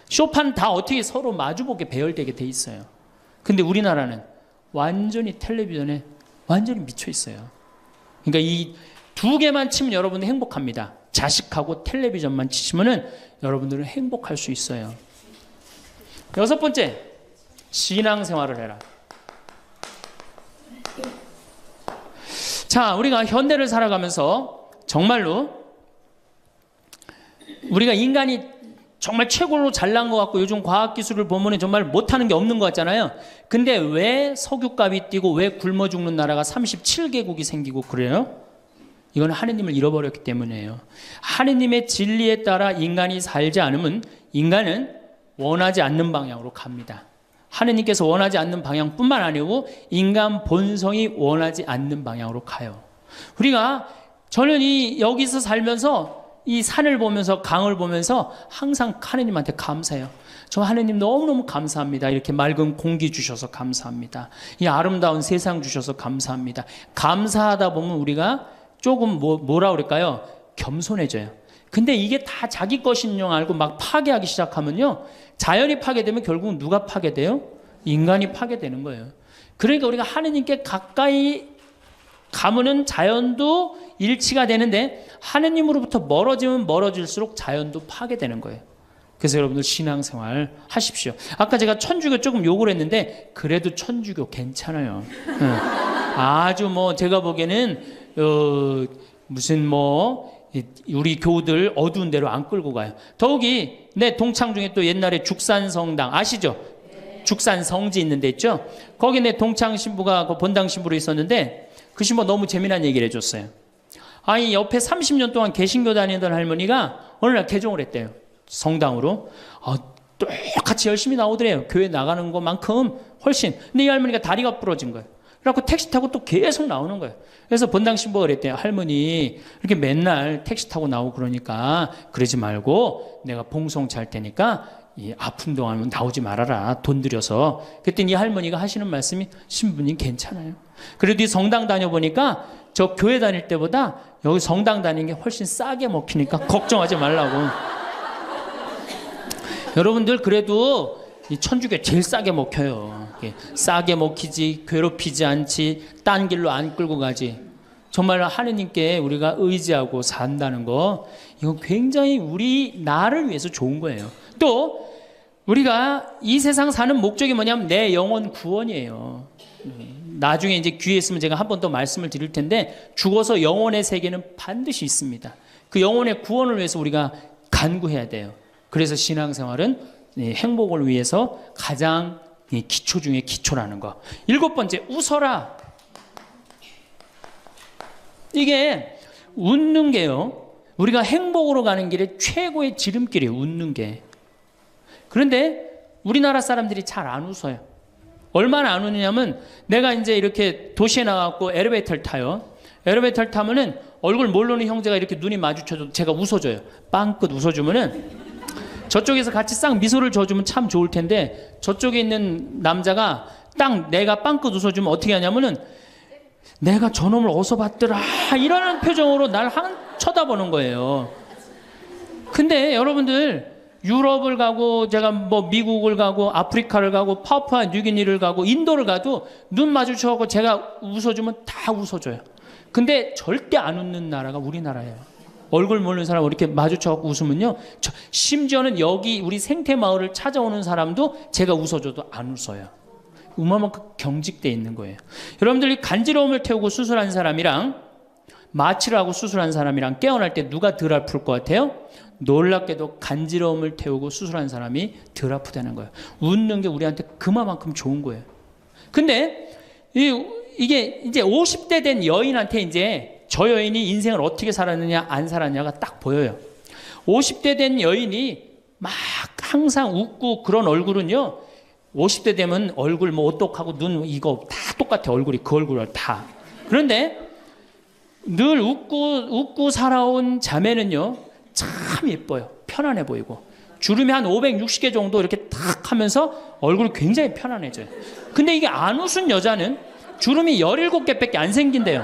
소파는 다 어떻게 서로 마주보게 배열되게 돼 있어요. 근데 우리나라는 완전히 텔레비전에 완전히 미쳐 있어요. 그러니까 이 2개만 치면 여러분은 행복합니다. 자식하고 텔레비전만 치시면은 여러분들은 행복할 수 있어요. 6번째, 신앙생활을 해라. 자, 우리가 현대를 살아가면서 정말로 우리가 인간이 정말 최고로 잘난 것 같고 요즘 과학기술을 보면 정말 못하는 게 없는 것 같잖아요. 근데 왜 석유값이 뛰고 왜 굶어 죽는 나라가 37개국이 생기고 그래요? 이건 하느님을 잃어버렸기 때문이에요. 하느님의 진리에 따라 인간이 살지 않으면 인간은 원하지 않는 방향으로 갑니다. 하느님께서 원하지 않는 방향뿐만 아니고 인간 본성이 원하지 않는 방향으로 가요. 우리가 저는 여기서 살면서 이 산을 보면서 강을 보면서 항상 하느님한테 감사해요. 저 하느님 너무너무 감사합니다. 이렇게 맑은 공기 주셔서 감사합니다. 이 아름다운 세상 주셔서 감사합니다. 감사하다 보면 우리가 조금 뭐라 그럴까요? 겸손해져요. 근데 이게 다 자기 것인 줄 알고 막 파괴하기 시작하면요 자연이 파괴되면 결국은 누가 파괴돼요? 인간이 파괴되는 거예요. 그러니까 우리가 하느님께 가까이 가면은 자연도 일치가 되는데 하느님으로부터 멀어지면 멀어질수록 자연도 파괴되는 거예요. 그래서 여러분들 신앙생활 하십시오. 아까 제가 천주교 조금 욕을 했는데 그래도 천주교 괜찮아요. 아주 제가 보기에는 무슨 우리 교우들 어두운 데로 안 끌고 가요. 더욱이 내 동창 중에 또 옛날에 죽산성당 아시죠? 죽산 성지 있는 데 있죠? 거기 내 동창 신부가 그 본당 신부로 있었는데 그 신부가 너무 재미난 얘기를 해줬어요. 아니 옆에 30년 동안 개신교 다니던 할머니가 어느 날 개종을 했대요. 성당으로. 똑같이 열심히 나오더래요. 교회 나가는 것만큼 훨씬. 근데 이 할머니가 다리가 부러진 거예요. 그래갖고 택시 타고 또 계속 나오는 거예요. 그래서 본당 신부가 그랬대요. 할머니 이렇게 맨날 택시 타고 나오고 그러니까 그러지 말고 내가 봉송 잘 테니까 이 아픈 동안은 나오지 말아라. 돈 들여서. 그랬더니 이 할머니가 하시는 말씀이 신부님 괜찮아요. 그래도 이 성당 다녀보니까 저 교회 다닐 때보다 여기 성당 다니는 게 훨씬 싸게 먹히니까 걱정하지 말라고. 여러분들 그래도 이 천주교 제일 싸게 먹혀요. 싸게 먹히지 괴롭히지 않지 딴 길로 안 끌고 가지. 정말 하느님께 우리가 의지하고 산다는 거 이건 굉장히 우리 나를 위해서 좋은 거예요. 또 우리가 이 세상 사는 목적이 뭐냐면 내 영혼 구원이에요. 나중에 이제 귀에 있으면 제가 한 번 더 말씀을 드릴 텐데 죽어서 영혼의 세계는 반드시 있습니다. 그 영혼의 구원을 위해서 우리가 간구해야 돼요. 그래서 신앙생활은 행복을 위해서 가장 기초 중에 기초라는 거. 7번째, 웃어라. 이게 웃는 게요. 우리가 행복으로 가는 길에 최고의 지름길이에요. 웃는 게. 그런데 우리나라 사람들이 잘 안 웃어요. 얼마나 안 웃느냐면 내가 이제 이렇게 도시에 나가고 엘리베이터를 타요. 엘리베이터를 타면은 얼굴 모르는 형제가 이렇게 눈이 마주쳐도 제가 웃어줘요. 빵긋 웃어주면은 저쪽에서 같이 싹 미소를 줘주면 참 좋을 텐데 저쪽에 있는 남자가 딱 내가 빵긋 웃어주면 어떻게 하냐면은 내가 저놈을 어디서 봤더라 이러는 표정으로 날 쳐다보는 거예요. 근데 여러분들 유럽을 가고 제가 미국을 가고 아프리카를 가고 파푸아 뉴기니를 가고 인도를 가도 눈 마주쳐서 제가 웃어주면 다 웃어줘요. 근데 절대 안 웃는 나라가 우리나라예요. 얼굴 모르는 사람 이렇게 마주쳐서 웃으면요. 심지어는 여기 우리 생태마을을 찾아오는 사람도 제가 웃어줘도 안 웃어요. 그만큼 경직돼 있는 거예요. 여러분들이 간지러움을 태우고 수술한 사람이랑 마취를 하고 수술한 사람이랑 깨어날 때 누가 덜 아플 것 같아요? 놀랍게도 간지러움을 태우고 수술한 사람이 덜 아프다는 거예요. 웃는 게 우리한테 그만큼 좋은 거예요. 근데 이게 이제 50대 된 여인한테 이제 저 여인이 인생을 어떻게 살았느냐 안 살았냐가 딱 보여요. 50대 된 여인이 막 항상 웃고 그런 얼굴은요. 50대 되면 얼굴 오똑하고 눈 이거 다 똑같아. 얼굴이 그 얼굴을 다. 그런데 늘 웃고 살아온 자매는요. 참 예뻐요. 편안해 보이고. 주름이 한 560개 정도 이렇게 탁 하면서 얼굴이 굉장히 편안해져요. 근데 이게 안 웃은 여자는 주름이 17개밖에 안 생긴대요.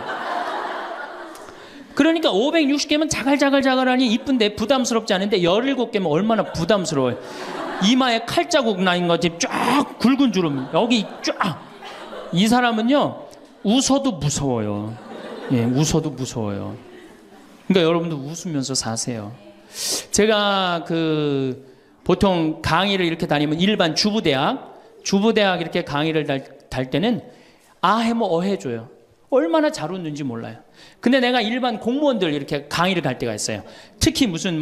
그러니까 560개면 자갈자갈하니 이쁜데 부담스럽지 않은데 17개면 얼마나 부담스러워요. 이마에 칼자국 나인 거지 쫙 굵은 주름 여기 쫙. 이 사람은요 웃어도 무서워요. 예, 웃어도 무서워요. 그러니까 여러분도 웃으면서 사세요. 제가 보통 강의를 이렇게 다니면 일반 주부대학 이렇게 강의를 달 때는 아해모 어해줘요. 얼마나 잘 웃는지 몰라요. 근데 내가 일반 공무원들 이렇게 강의를 갈 때가 있어요. 특히 무슨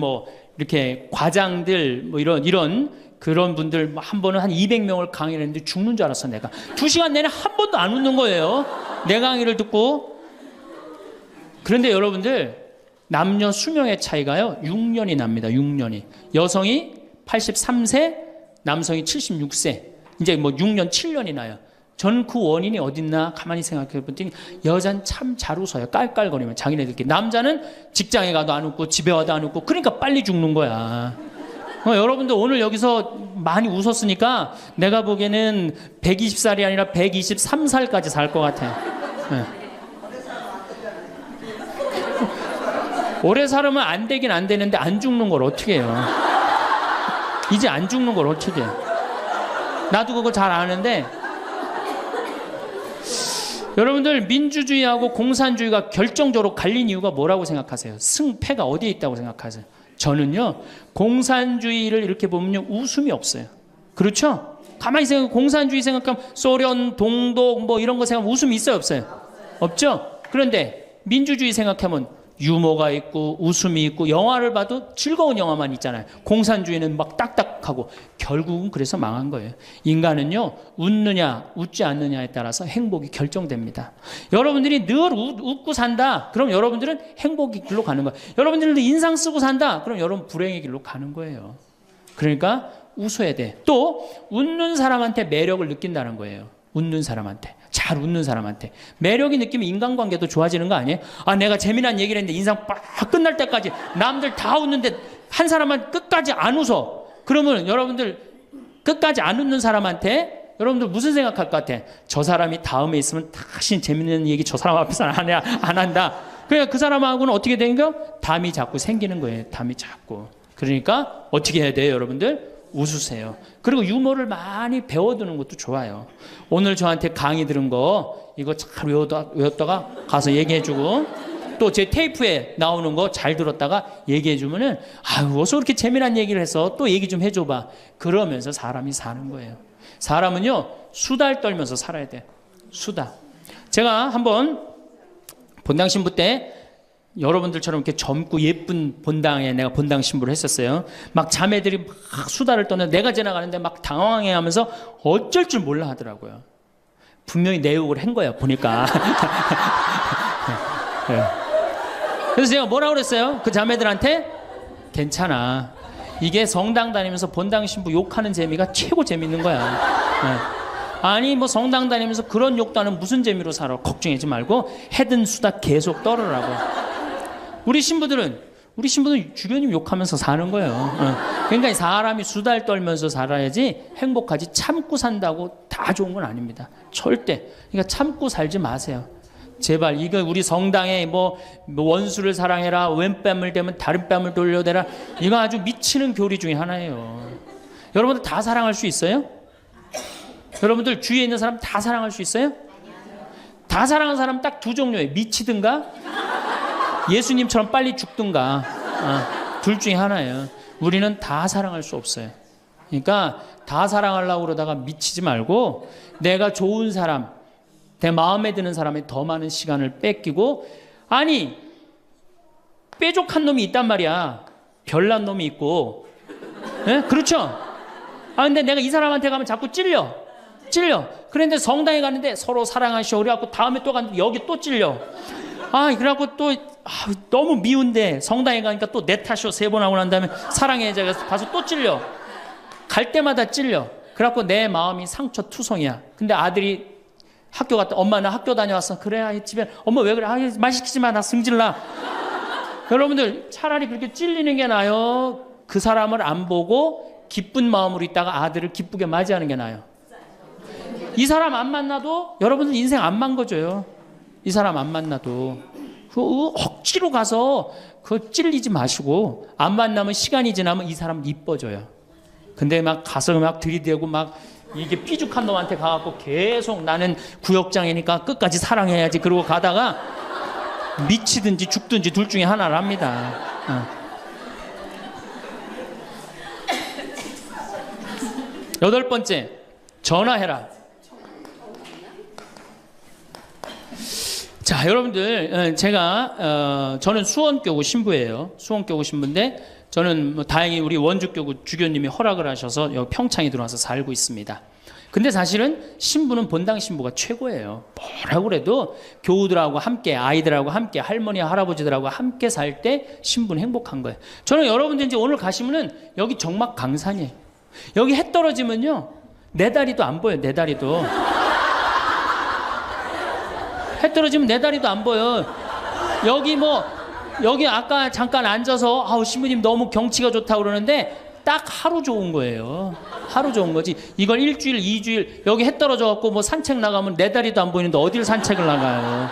이렇게 과장들 이런 그런 분들 한 번은 한 200명을 강의를 했는데 죽는 줄 알았어 내가. 2시간 내내 한 번도 안 웃는 거예요. 내 강의를 듣고. 그런데 여러분들 남녀 수명의 차이가요 6년이 납니다. 6년이. 여성이 83세, 남성이 76세. 이제 6년, 7년이 나요. 전 그 원인이 어딨나 가만히 생각해 봤더니 여자는 참 잘 웃어요. 깔깔거리면 자기네들끼리. 남자는 직장에 가도 안 웃고 집에 와도 안 웃고 그러니까 빨리 죽는 거야. 여러분들 오늘 여기서 많이 웃었으니까 내가 보기에는 120살이 아니라 123살까지 살 것 같아요. 네. 오래 살으면 안 되긴 안 되는데 안 죽는 걸 어떻게 해요? 이제 안 죽는 걸 어떻게 해요? 나도 그거 잘 아는데 여러분들 민주주의하고 공산주의가 결정적으로 갈린 이유가 뭐라고 생각하세요? 승패가 어디에 있다고 생각하세요? 저는요 공산주의를 이렇게 보면요 웃음이 없어요. 그렇죠? 가만히 생각하면 공산주의 생각하면 소련, 동독 이런 거 생각하면 웃음이 있어요 없어요? 없죠? 그런데 민주주의 생각하면 유머가 있고 웃음이 있고 영화를 봐도 즐거운 영화만 있잖아요. 공산주의는 막 딱딱하고 결국은 그래서 망한 거예요. 인간은요 웃느냐 웃지 않느냐에 따라서 행복이 결정됩니다. 여러분들이 늘 웃고 산다 그럼 여러분들은 행복의 길로 가는 거예요. 여러분들도 인상 쓰고 산다 그럼 여러분 불행의 길로 가는 거예요. 그러니까 웃어야 돼. 또 웃는 사람한테 매력을 느낀다는 거예요. 웃는 사람한테, 잘 웃는 사람한테 매력이 느끼면 인간관계도 좋아지는 거 아니에요? 아, 내가 재미난 얘기를 했는데 인상 빡 끝날 때까지 남들 다 웃는데 한 사람만 끝까지 안 웃어. 그러면 여러분들 끝까지 안 웃는 사람한테 여러분들 무슨 생각할 것 같아? 저 사람이 다음에 있으면 다시 재밌는 얘기 저 사람 앞에서는 안 한다. 그러니까 그 사람하고는 어떻게 되는 거예요? 담이 자꾸 생기는 거예요. 담이 자꾸. 그러니까 어떻게 해야 돼요, 여러분들? 웃으세요. 그리고 유머를 많이 배워두는 것도 좋아요. 오늘 저한테 강의 들은 거 이거 잘 외웠다가 가서 얘기해주고 또 제 테이프에 나오는 거 잘 들었다가 얘기해주면은 아유 어서 그렇게 재미난 얘기를 해서 또 얘기 좀 해줘봐. 그러면서 사람이 사는 거예요. 사람은요 수달 떨면서 살아야 돼. 수다. 제가 한번 본당 신부 때 여러분들처럼 이렇게 젊고 예쁜 본당에 내가 본당 신부를 했었어요. 막 자매들이 막 수다를 떠는 내가 지나가는데 막 당황해하면서 어쩔 줄 몰라 하더라고요. 분명히 내 욕을 한 거야 보니까. 네. 그래서 제가 뭐라고 그랬어요? 그 자매들한테 괜찮아. 이게 성당 다니면서 본당 신부 욕하는 재미가 최고 재밌는 거야. 네. 아니 뭐 성당 다니면서 그런 욕도 하는 무슨 재미로 살아. 걱정하지 말고 해든 수다 계속 떨으라고. 우리 신부들은 주변님 욕하면서 사는 거예요. 그러니까 사람이 수달 떨면서 살아야지 행복하지 참고 산다고 다 좋은 건 아닙니다. 절대. 그러니까 참고 살지 마세요. 제발 이거 우리 성당에 뭐 원수를 사랑해라 왼뺨을 대면 다른 뺨을 돌려대라 이거 아주 미치는 교리 중에 하나예요. 여러분들 다 사랑할 수 있어요? 여러분들 주위에 있는 사람 다 사랑할 수 있어요? 다 사랑하는 사람 딱 두 종류예요. 미치든가 예수님처럼 빨리 죽든가 둘 중에 하나예요. 우리는 다 사랑할 수 없어요. 그러니까 다 사랑하려고 그러다가 미치지 말고 내가 좋은 사람 내 마음에 드는 사람에 더 많은 시간을 뺏기고 아니 뾰족한 놈이 있단 말이야. 별난 놈이 있고 예? 그렇죠? 아 근데 내가 이 사람한테 가면 자꾸 찔려 그런데 성당에 가는데 서로 사랑하시오 그래갖고 다음에 또 갔는데 여기 또 찔려 아 그래갖고 또 너무 미운데 성당에 가니까 또 내 탓이오 3번 하고 난 다음에 사랑해 제가 가서 또 찔려 갈 때마다 찔려 그래갖고 내 마음이 상처투성이야. 근데 아들이 학교 갔다 엄마 나 학교 다녀왔어. 그래 집에 엄마 왜 그래 말 시키지 마 나 승질나. 여러분들 차라리 그렇게 찔리는 게 나아요. 그 사람을 안 보고 기쁜 마음으로 있다가 아들을 기쁘게 맞이하는 게 나아요. 이 사람 안 만나도 여러분들 인생 안 망가져요. 이 사람 안 만나도 억지로 가서 그 찔리지 마시고 안 만나면 시간이 지나면 이 사람 이뻐져요. 근데 막 가서 막 들이대고 막 이게 삐죽한 놈한테 가갖고 계속 나는 구역장이니까 끝까지 사랑해야지 그러고 가다가 미치든지 죽든지 둘 중에 하나를 합니다. 8번째 전화해라. 자 여러분들 제가 저는 수원교구 신부예요. 수원교구 신부인데 저는 뭐 다행히 우리 원주교구 주교님이 허락을 하셔서 여기 평창에 들어와서 살고 있습니다. 근데 사실은 신부는 본당 신부가 최고예요. 뭐라고 그래도 교우들하고 함께 아이들하고 함께 할머니 할아버지들하고 함께 살 때 신부는 행복한 거예요. 저는 여러분들 이제 오늘 가시면은 여기 정막 강산이에요. 여기 해 떨어지면요 내 다리도 안 보여요. 내 다리도 해 떨어지면 내 다리도 안 보여. 여기 아까 잠깐 앉아서 아우 신부님 너무 경치가 좋다고 그러는데 딱 하루 좋은 거예요. 하루 좋은 거지. 이걸 일주일, 2주일 여기 해 떨어져 갖고 뭐 산책 나가면 내 다리도 안 보이는데 어딜 산책을 나가요.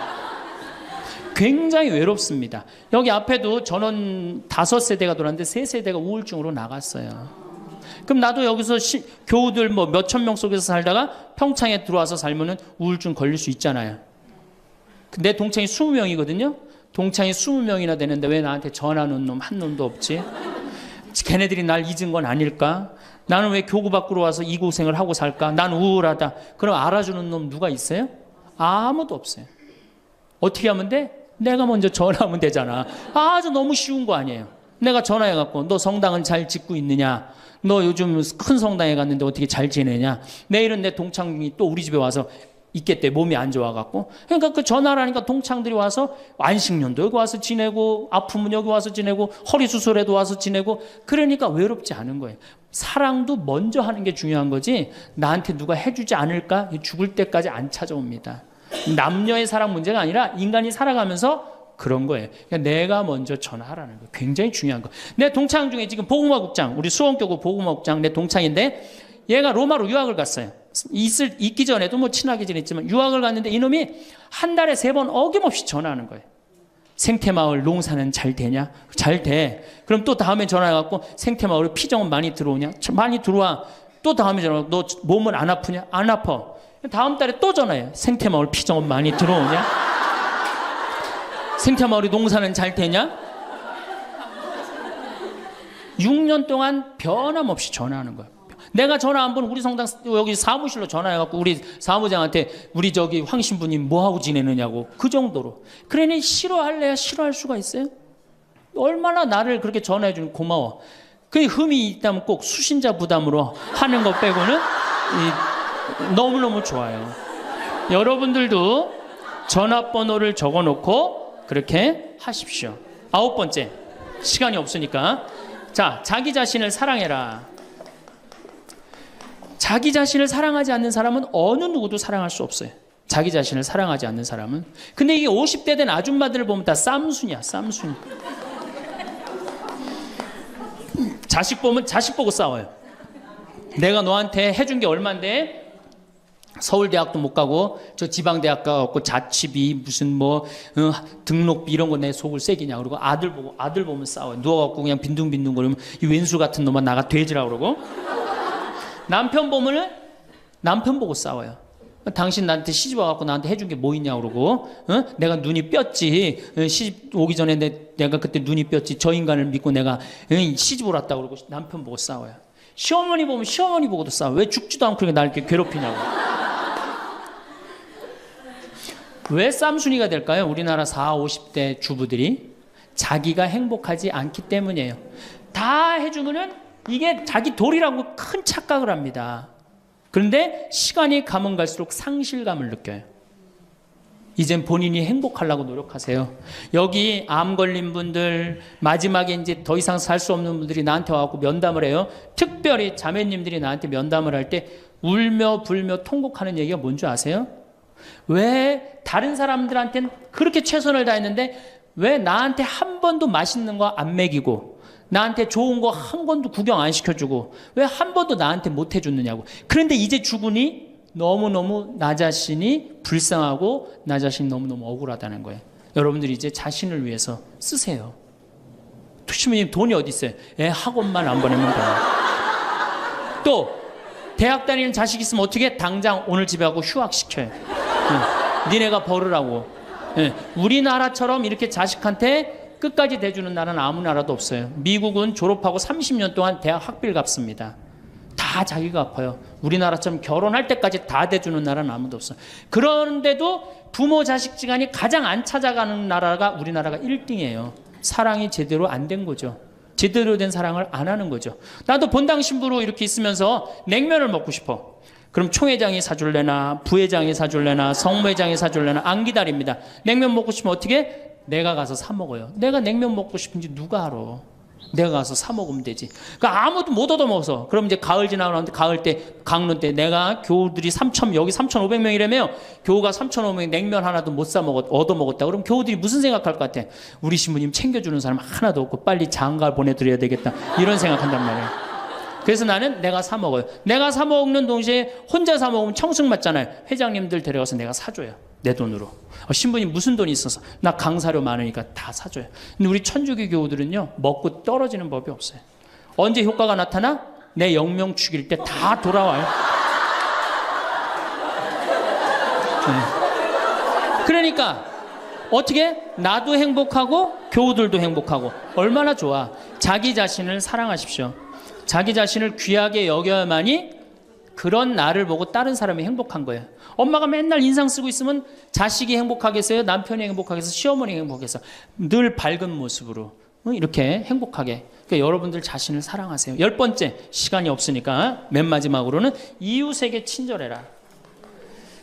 굉장히 외롭습니다. 여기 앞에도 전원 5세대가 돌았는데 3세대가 우울증으로 나갔어요. 그럼 나도 여기서 교우들 뭐 몇천 명 속에서 살다가 평창에 들어와서 살면은 우울증 걸릴 수 있잖아요. 내 동창이 20명이거든요. 동창이 20명이나 되는데 왜 나한테 전화하는 놈 한 놈도 없지? 걔네들이 날 잊은 건 아닐까? 나는 왜 교구 밖으로 와서 이 고생을 하고 살까? 난 우울하다. 그럼 알아주는 놈 누가 있어요? 아무도 없어요. 어떻게 하면 돼? 내가 먼저 전화하면 되잖아. 아주 너무 쉬운 거 아니에요. 내가 전화해갖고 너 성당은 잘 짓고 있느냐? 너 요즘 큰 성당에 갔는데 어떻게 잘 지내냐? 내일은 내 동창이 또 우리 집에 와서 있겠대. 몸이 안 좋아갖고. 그러니까 그 전화를 하니까 동창들이 와서 안식년도 여기 와서 지내고 아프면 여기 와서 지내고 허리 수술에도 와서 지내고 그러니까 외롭지 않은 거예요. 사랑도 먼저 하는 게 중요한 거지 나한테 누가 해주지 않을까? 죽을 때까지 안 찾아옵니다. 남녀의 사랑 문제가 아니라 인간이 살아가면서 그런 거예요. 그러니까 내가 먼저 전화하라는 거 굉장히 중요한 거. 내 동창 중에 지금 보구마국장 우리 수원교구 보구마국장 내 동창인데 얘가 로마로 유학을 갔어요. 있기 전에도 뭐 친하게 지냈지만 유학을 갔는데 이놈이 한 달에 3번 어김없이 전화하는 거예요. 생태마을 농사는 잘 되냐? 잘 돼. 그럼 또 다음에 전화해갖고 생태마을에 피정은 많이 들어오냐? 많이 들어와. 또 다음에 전화하고 너 몸은 안 아프냐? 안 아파. 다음 달에 또 전화해요. 생태마을 피정은 많이 들어오냐? 생태마을이 농사는 잘 되냐? 6년 동안 변함없이 전화하는 거예요. 내가 전화 한 번 우리 성당 여기 사무실로 전화해갖고 우리 사무장한테 우리 저기 황 신부님 뭐하고 지내느냐고 그 정도로. 그러니 싫어할래야 싫어할 수가 있어요? 얼마나 나를 그렇게 전화해주는 고마워. 그 흠이 있다면 꼭 수신자 부담으로 하는 것 빼고는 너무너무 좋아요. 여러분들도 전화번호를 적어놓고 그렇게 하십시오. 9번째, 시간이 없으니까. 자, 자기 자신을 사랑해라. 자기 자신을 사랑하지 않는 사람은 어느 누구도 사랑할 수 없어요. 자기 자신을 사랑하지 않는 사람은. 근데 이게 50대 된 아줌마들을 보면 다 쌈순이야, 쌈순이. 자식 보면 자식 보고 싸워요. 내가 너한테 해준 게 얼만데 서울대학도 못 가고 저 지방대학 가고 자취비 무슨 뭐 등록비 이런 거 내 속을 새기냐 그러고 아들 보면 싸워요. 누워갖고 그냥 빈둥빈둥 거리면 이 왼수 같은 놈아 나가 돼지라 그러고 남편 보면은 남편 보고 싸워요. 당신 나한테 시집 와갖고 나한테 해준 게 뭐 있냐 그러고 내가 눈이 뼈지 시집 오기 전에 내가 그때 눈이 뼈지 저 인간을 믿고 내가 시집을 왔다 그러고 남편 보고 싸워요. 시어머니 보면 시어머니 보고도 싸워. 왜 죽지도 않고 그렇게 날 이렇게 괴롭히냐고. 왜 쌈순이가 될까요? 우리나라 40, 50대 주부들이 자기가 행복하지 않기 때문이에요. 다 해주면은 이게 자기 도리라고 큰 착각을 합니다. 그런데 시간이 가면 갈수록 상실감을 느껴요. 이젠 본인이 행복하려고 노력하세요. 여기 암 걸린 분들, 마지막에 이제 더 이상 살 수 없는 분들이 나한테 와갖고 면담을 해요. 특별히 자매님들이 나한테 면담을 할 때 울며 불며 통곡하는 얘기가 뭔지 아세요? 왜 다른 사람들한테는 그렇게 최선을 다했는데 왜 나한테 한 번도 맛있는 거 안 먹이고 나한테 좋은 거 한 번도 구경 안 시켜주고 왜 한 번도 나한테 못 해줬느냐고. 그런데 이제 죽으니 너무너무 나 자신이 불쌍하고 나 자신이 너무너무 억울하다는 거예요. 여러분들이 이제 자신을 위해서 쓰세요. 투시모님 돈이 어디 있어요? 학원만 안 보내면 돼요. 또 대학 다니는 자식 있으면 어떻게 당장 오늘 집에 가고 휴학시켜요. 니네가 벌으라고. 우리나라처럼 이렇게 자식한테 끝까지 대주는 나라는 아무 나라도 없어요. 미국은 졸업하고 30년 동안 대학 학비를 갚습니다. 다 자기가 갚아요. 우리나라처럼 결혼할 때까지 다 대주는 나라는 아무도 없어요. 그런데도 부모 자식 지간이 가장 안 찾아가는 나라가 우리나라가 1등이에요. 사랑이 제대로 안 된 거죠. 제대로 된 사랑을 안 하는 거죠. 나도 본당 신부로 이렇게 있으면서 냉면을 먹고 싶어. 그럼 총회장이 사줄래나 부회장이 사줄래나 성모회장이 사줄래나 안 기다립니다. 냉면 먹고 싶으면 어떻게? 내가 가서 사 먹어요. 내가 냉면 먹고 싶은지 누가 알아? 내가 가서 사 먹으면 되지. 그러니까 아무도 못 얻어먹어서. 그럼 이제 가을 지나가는데 가을 때 강론 때 내가 교우들이 3,000 여기 3,500명이라며 교우가 3,500명 냉면 하나도 못 사 먹었 얻어먹었다. 그럼 교우들이 무슨 생각할 것 같아? 우리 신부님 챙겨주는 사람 하나도 없고 빨리 장가 보내드려야 되겠다. 이런 생각한단 말이에요. 그래서 나는 내가 사 먹어요. 내가 사 먹는 동시에 혼자 사 먹으면 청승 맞잖아요. 회장님들 데려가서 내가 사줘요. 내 돈으로. 신부님 무슨 돈이 있어서? 나 강사료 많으니까 다 사줘요. 근데 우리 천주교 교우들은요 먹고 떨어지는 법이 없어요. 언제 효과가 나타나? 내 영명 죽일 때 다 돌아와요. 그러니까 어떻게? 나도 행복하고 교우들도 행복하고 얼마나 좋아. 자기 자신을 사랑하십시오. 자기 자신을 귀하게 여겨야만이 그런 나를 보고 다른 사람이 행복한 거예요. 엄마가 맨날 인상 쓰고 있으면 자식이 행복하겠어요? 남편이 행복하겠어요? 시어머니가 행복하겠어요? 늘 밝은 모습으로 이렇게 행복하게. 그러니까 여러분들 자신을 사랑하세요. 10번째, 시간이 없으니까 맨 마지막으로는 이웃에게 친절해라.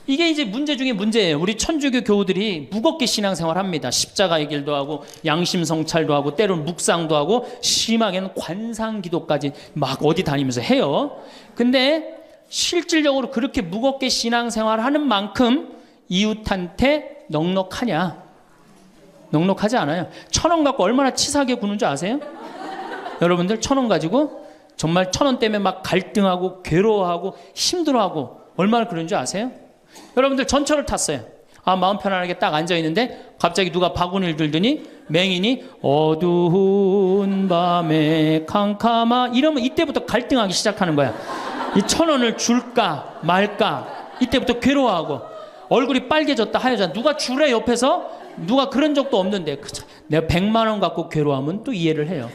이게 이제 문제 중에 문제예요. 우리 천주교 교우들이 무겁게 신앙생활 합니다. 십자가의 길도 하고 양심 성찰도 하고 때로는 묵상도 하고 심하게는 관상 기도까지 막 어디 다니면서 해요. 근데 실질적으로 그렇게 무겁게 신앙생활 하는 만큼 이웃한테 넉넉하냐? 넉넉하지 않아요. 1,000원 갖고 얼마나 치사하게 구는 줄 아세요? 여러분들 1,000원 가지고 정말 1,000원 때문에 막 갈등하고 괴로워하고 힘들어하고 얼마나 그런 줄 아세요? 여러분들 전철을 탔어요. 마음 편안하게 딱 앉아있는데 갑자기 누가 바구니를 들더니 맹인이 어두운 밤에 캄캄하 이러면 이때부터 갈등하기 시작하는 거야. 이 1,000원을 줄까 말까 이때부터 괴로워하고 얼굴이 빨개졌다 하여졌다. 누가 주래 옆에서 누가 그런 적도 없는데 내가 100만 원 갖고 괴로워하면 또 이해를 해요.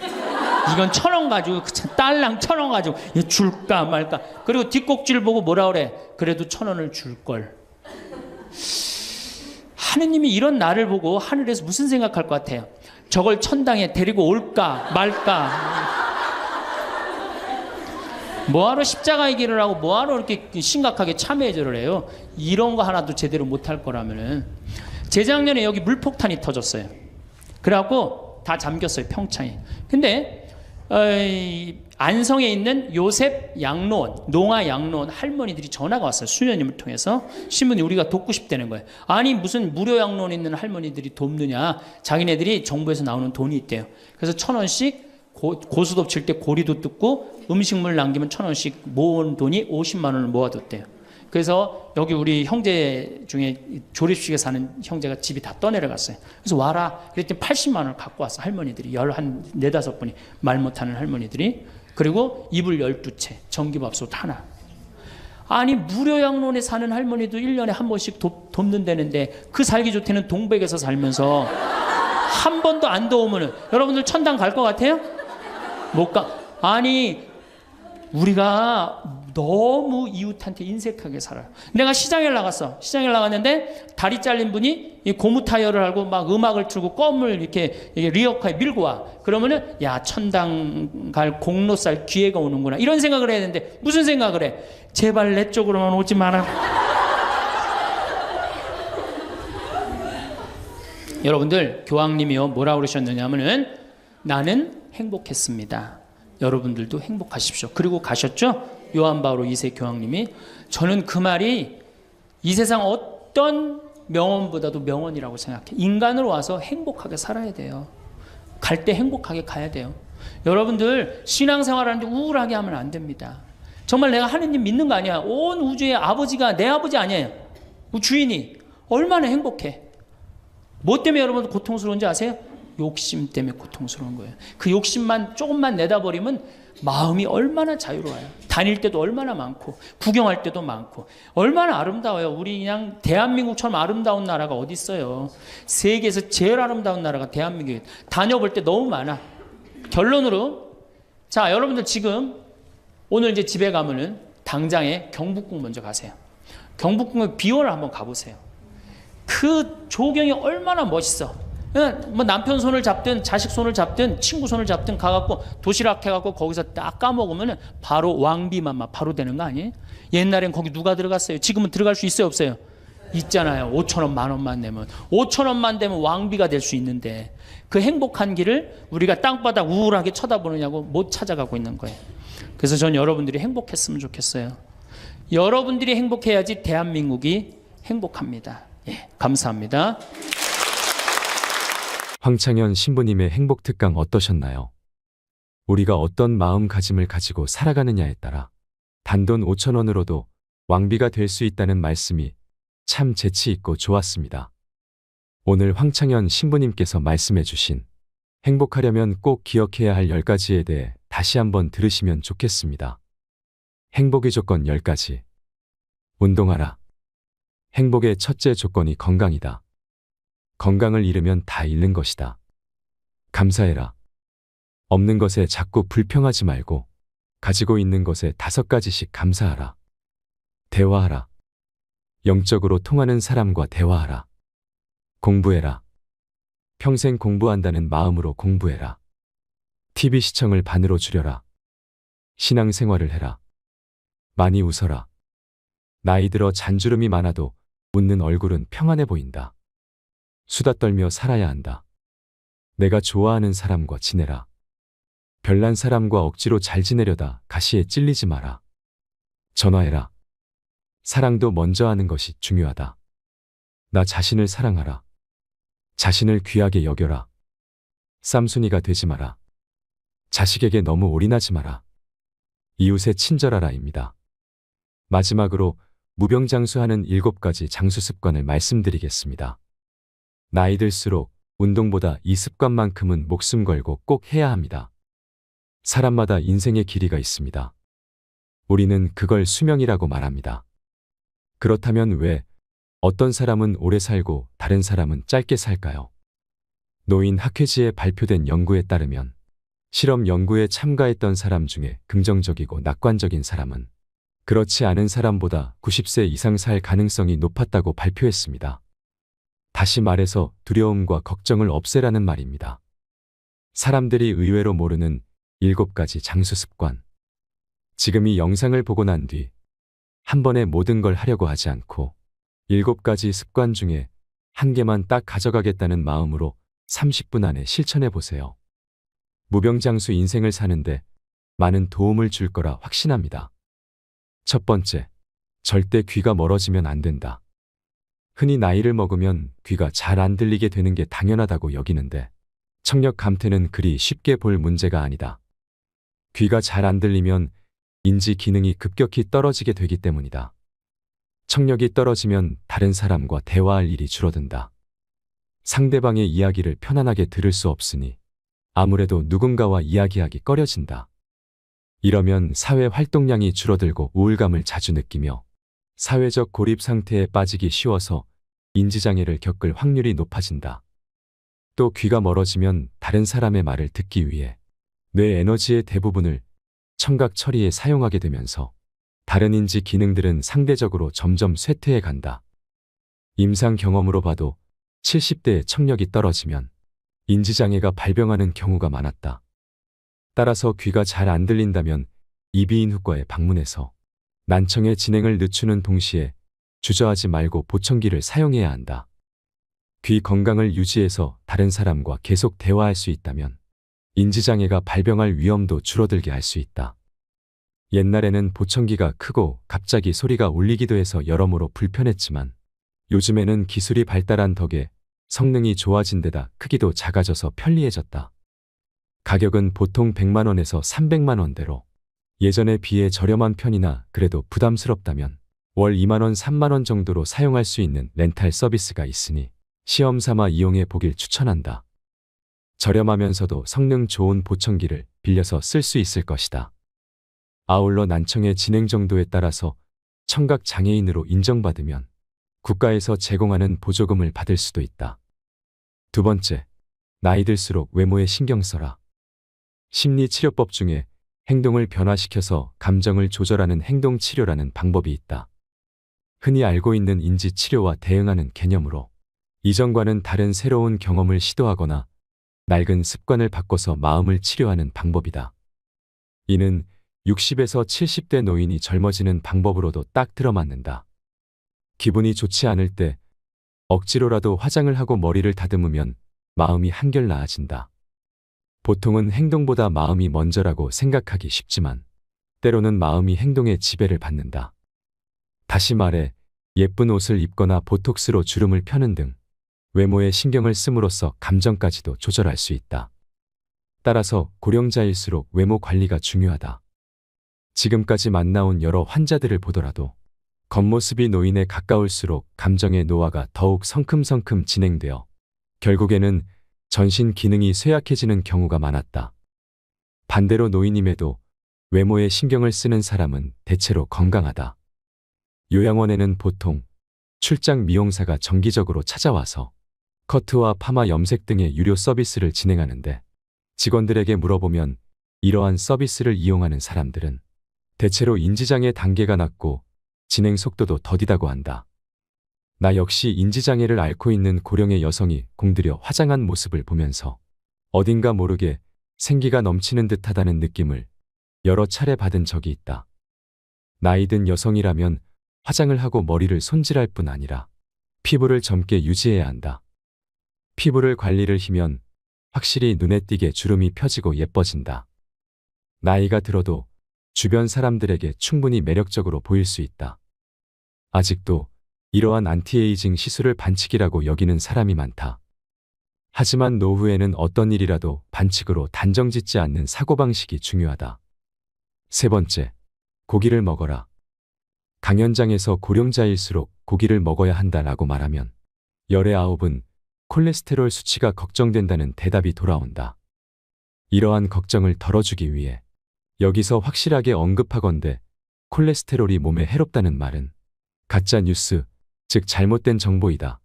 이건 1,000원 가지고 딸랑 1,000원 가지고 줄까 말까. 그리고 뒷꼭지를 보고 뭐라 그래? 그래도 1,000원을 줄걸. 하느님이 이런 나를 보고 하늘에서 무슨 생각할 것 같아요? 저걸 천당에 데리고 올까 말까. 뭐하러 십자가의 길을 하고 뭐하러 이렇게 심각하게 참회절을 해요? 이런 거 하나도 제대로 못할 거라면은. 재작년에 여기 물폭탄이 터졌어요. 그래갖고 다 잠겼어요, 평창에. 근데 안성에 있는 요셉 양로원, 농아 양로원 할머니들이 전화가 왔어요. 수녀님을 통해서. 신부님 우리가 돕고 싶다는 거예요. 아니 무슨 무료 양로원 있는 할머니들이 돕느냐. 자기네들이 정부에서 나오는 돈이 있대요. 그래서 1,000원씩 고수톱 칠 때 고리도 뜯고 음식물 남기면 1,000원씩 모은 돈이 50만 원을 모아뒀대요. 그래서 여기 우리 형제 중에 조립식에 사는 형제가 집이 다 떠내려갔어요. 그래서 와라. 그랬더니 80만 원을 갖고 왔어. 할머니들이. 한 4, 5분이 말 못하는 할머니들이. 그리고 이불 12채, 전기밥솥 하나. 아니 무료 양론에 사는 할머니도 1년에 한 번씩 돕는다는데 그 살기 좋다는 동백에서 살면서 한 번도 안 도우면은 여러분들 천당 갈 것 같아요? 못 가. 아니 우리가 너무 이웃한테 인색하게 살아요. 내가 시장에 나갔어. 시장에 나갔는데 다리 잘린 분이 이 고무 타이어를 하고 막 음악을 틀고 껌을 이렇게 리어카에 밀고 와. 그러면은 야 천당 갈 공로살 기회가 오는구나. 이런 생각을 해야 되는데 무슨 생각을 해? 제발 내 쪽으로만 오지 마라. 여러분들 교황님이요 뭐라고 그러셨느냐면은 나는 행복했습니다. 여러분들도 행복하십시오. 그리고 가셨죠? 요한 바오로 2세 교황님이. 저는 그 말이 이 세상 어떤 명언보다도 명언이라고 생각해. 인간으로 와서 행복하게 살아야 돼요. 갈 때 행복하게 가야 돼요. 여러분들 신앙생활하는데 우울하게 하면 안 됩니다. 정말 내가 하느님 믿는 거 아니야. 온 우주의 아버지가 내 아버지 아니에요. 주인이 얼마나 행복해. 뭐 때문에 여러분들 고통스러운지 아세요? 욕심 때문에 고통스러운 거예요. 그 욕심만 조금만 내다버리면 마음이 얼마나 자유로워요. 다닐 때도 얼마나 많고 구경할 때도 많고 얼마나 아름다워요. 우리 그냥 대한민국처럼 아름다운 나라가 어디 있어요. 세계에서 제일 아름다운 나라가 대한민국이에요. 다녀볼 때 너무 많아. 결론으로 자 여러분들 지금 오늘 이제 집에 가면은 당장에 경복궁 먼저 가세요. 경복궁의 비원을 한번 가보세요. 그 조경이 얼마나 멋있어. 뭐 남편 손을 잡든 자식 손을 잡든 친구 손을 잡든 가갖고 도시락 해갖고 거기서 딱 까먹으면 바로 왕비만 바로 되는 거 아니에요? 옛날엔 거기 누가 들어갔어요? 지금은 들어갈 수 있어요 없어요? 있잖아요. 5,000원 10,000원만 내면 5,000원만 되면 왕비가 될 수 있는데 그 행복한 길을 우리가 땅바닥 우울하게 쳐다보느냐고 못 찾아가고 있는 거예요. 그래서 전 여러분들이 행복했으면 좋겠어요. 여러분들이 행복해야지 대한민국이 행복합니다. 예, 감사합니다. 황창현 신부님의 행복 특강 어떠셨나요? 우리가 어떤 마음가짐을 가지고 살아가느냐에 따라 단돈 5,000원으로도 왕비가 될 수 있다는 말씀이 참 재치 있고 좋았습니다. 오늘 황창현 신부님께서 말씀해 주신 행복하려면 꼭 기억해야 할 10가지에 대해 다시 한번 들으시면 좋겠습니다. 행복의 조건 10가지. 운동하라. 행복의 첫째 조건이 건강이다. 건강을 잃으면 다 잃는 것이다. 감사해라. 없는 것에 자꾸 불평하지 말고 가지고 있는 것에 5가지씩 감사하라. 대화하라. 영적으로 통하는 사람과 대화하라. 공부해라. 평생 공부한다는 마음으로 공부해라. TV 시청을 반으로 줄여라. 신앙생활을 해라. 많이 웃어라. 나이 들어 잔주름이 많아도 웃는 얼굴은 평안해 보인다. 수다 떨며 살아야 한다. 내가 좋아하는 사람과 지내라. 별난 사람과 억지로 잘 지내려다 가시에 찔리지 마라. 전화해라. 사랑도 먼저 하는 것이 중요하다. 나 자신을 사랑하라. 자신을 귀하게 여겨라. 쌈순이가 되지 마라. 자식에게 너무 올인하지 마라. 이웃에 친절하라입니다. 마지막으로 무병장수하는 7가지 장수 습관을 말씀드리겠습니다. 나이 들수록 운동보다 이 습관만큼은 목숨 걸고 꼭 해야 합니다. 사람마다 인생의 길이가 있습니다. 우리는 그걸 수명이라고 말합니다. 그렇다면 왜 어떤 사람은 오래 살고 다른 사람은 짧게 살까요? 노인 학회지에 발표된 연구에 따르면 실험 연구에 참가했던 사람 중에 긍정적이고 낙관적인 사람은 그렇지 않은 사람보다 90세 이상 살 가능성이 높았다고 발표했습니다. 다시 말해서 두려움과 걱정을 없애라는 말입니다. 사람들이 의외로 모르는 7가지 장수 습관. 지금 이 영상을 보고 난 뒤 한 번에 모든 걸 하려고 하지 않고 7가지 습관 중에 한 개만 딱 가져가겠다는 마음으로 30분 안에 실천해 보세요. 무병장수 인생을 사는데 많은 도움을 줄 거라 확신합니다. 첫 번째, 절대 귀가 멀어지면 안 된다. 흔히 나이를 먹으면 귀가 잘 안 들리게 되는 게 당연하다고 여기는데 청력 감퇴는 그리 쉽게 볼 문제가 아니다. 귀가 잘 안 들리면 인지 기능이 급격히 떨어지게 되기 때문이다. 청력이 떨어지면 다른 사람과 대화할 일이 줄어든다. 상대방의 이야기를 편안하게 들을 수 없으니 아무래도 누군가와 이야기하기 꺼려진다. 이러면 사회 활동량이 줄어들고 우울감을 자주 느끼며 사회적 고립 상태에 빠지기 쉬워서 인지장애를 겪을 확률이 높아진다. 또 귀가 멀어지면 다른 사람의 말을 듣기 위해 뇌 에너지의 대부분을 청각 처리에 사용하게 되면서 다른 인지 기능들은 상대적으로 점점 쇠퇴해 간다. 임상 경험으로 봐도 70대의 청력이 떨어지면 인지장애가 발병하는 경우가 많았다. 따라서 귀가 잘 안 들린다면 이비인후과에 방문해서 난청의 진행을 늦추는 동시에 주저하지 말고 보청기를 사용해야 한다. 귀 건강을 유지해서 다른 사람과 계속 대화할 수 있다면 인지장애가 발병할 위험도 줄어들게 할 수 있다. 옛날에는 보청기가 크고 갑자기 소리가 울리기도 해서 여러모로 불편했지만 요즘에는 기술이 발달한 덕에 성능이 좋아진 데다 크기도 작아져서 편리해졌다. 가격은 보통 100만 원에서 300만 원대로 예전에 비해 저렴한 편이나 그래도 부담스럽다면 월 2만 원, 3만 원 정도로 사용할 수 있는 렌탈 서비스가 있으니 시험 삼아 이용해 보길 추천한다. 저렴하면서도 성능 좋은 보청기를 빌려서 쓸 수 있을 것이다. 아울러 난청의 진행 정도에 따라서 청각 장애인으로 인정받으면 국가에서 제공하는 보조금을 받을 수도 있다. 두 번째, 나이 들수록 외모에 신경 써라. 심리치료법 중에 행동을 변화시켜서 감정을 조절하는 행동치료라는 방법이 있다. 흔히 알고 있는 인지치료와 대응하는 개념으로 이전과는 다른 새로운 경험을 시도하거나 낡은 습관을 바꿔서 마음을 치료하는 방법이다. 이는 60에서 70대 노인이 젊어지는 방법으로도 딱 들어맞는다. 기분이 좋지 않을 때 억지로라도 화장을 하고 머리를 다듬으면 마음이 한결 나아진다. 보통은 행동보다 마음이 먼저라고 생각하기 쉽지만 때로는 마음이 행동의 지배를 받는다. 다시 말해 예쁜 옷을 입거나 보톡스로 주름을 펴는 등 외모에 신경을 씀으로써 감정까지도 조절할 수 있다. 따라서 고령자일수록 외모 관리가 중요하다. 지금까지 만나온 여러 환자들을 보더라도 겉모습이 노인에 가까울수록 감정의 노화가 더욱 성큼성큼 진행되어 결국에는 전신 기능이 쇠약해지는 경우가 많았다. 반대로 노인임에도 외모에 신경을 쓰는 사람은 대체로 건강하다. 요양원에는 보통 출장 미용사가 정기적으로 찾아와서 커트와 파마 염색 등의 유료 서비스를 진행하는데 직원들에게 물어보면 이러한 서비스를 이용하는 사람들은 대체로 인지장애 단계가 낮고 진행 속도도 더디다고 한다. 나 역시 인지장애를 앓고 있는 고령의 여성이 공들여 화장한 모습을 보면서 어딘가 모르게 생기가 넘치는 듯하다는 느낌을 여러 차례 받은 적이 있다. 나이든 여성이라면 화장을 하고 머리를 손질할 뿐 아니라 피부를 젊게 유지해야 한다. 피부를 관리를 하면 확실히 눈에 띄게 주름이 펴지고 예뻐진다. 나이가 들어도 주변 사람들에게 충분히 매력적으로 보일 수 있다. 아직도 이러한 안티에이징 시술을 반칙이라고 여기는 사람이 많다. 하지만 노후에는 어떤 일이라도 반칙으로 단정짓지 않는 사고방식이 중요하다. 세 번째, 고기를 먹어라. 강연장에서 고령자일수록 고기를 먹어야 한다라고 말하면 열의 9은 콜레스테롤 수치가 걱정된다는 대답이 돌아온다. 이러한 걱정을 덜어주기 위해 여기서 확실하게 언급하건대 콜레스테롤이 몸에 해롭다는 말은 가짜 뉴스, 즉 잘못된 정보이다.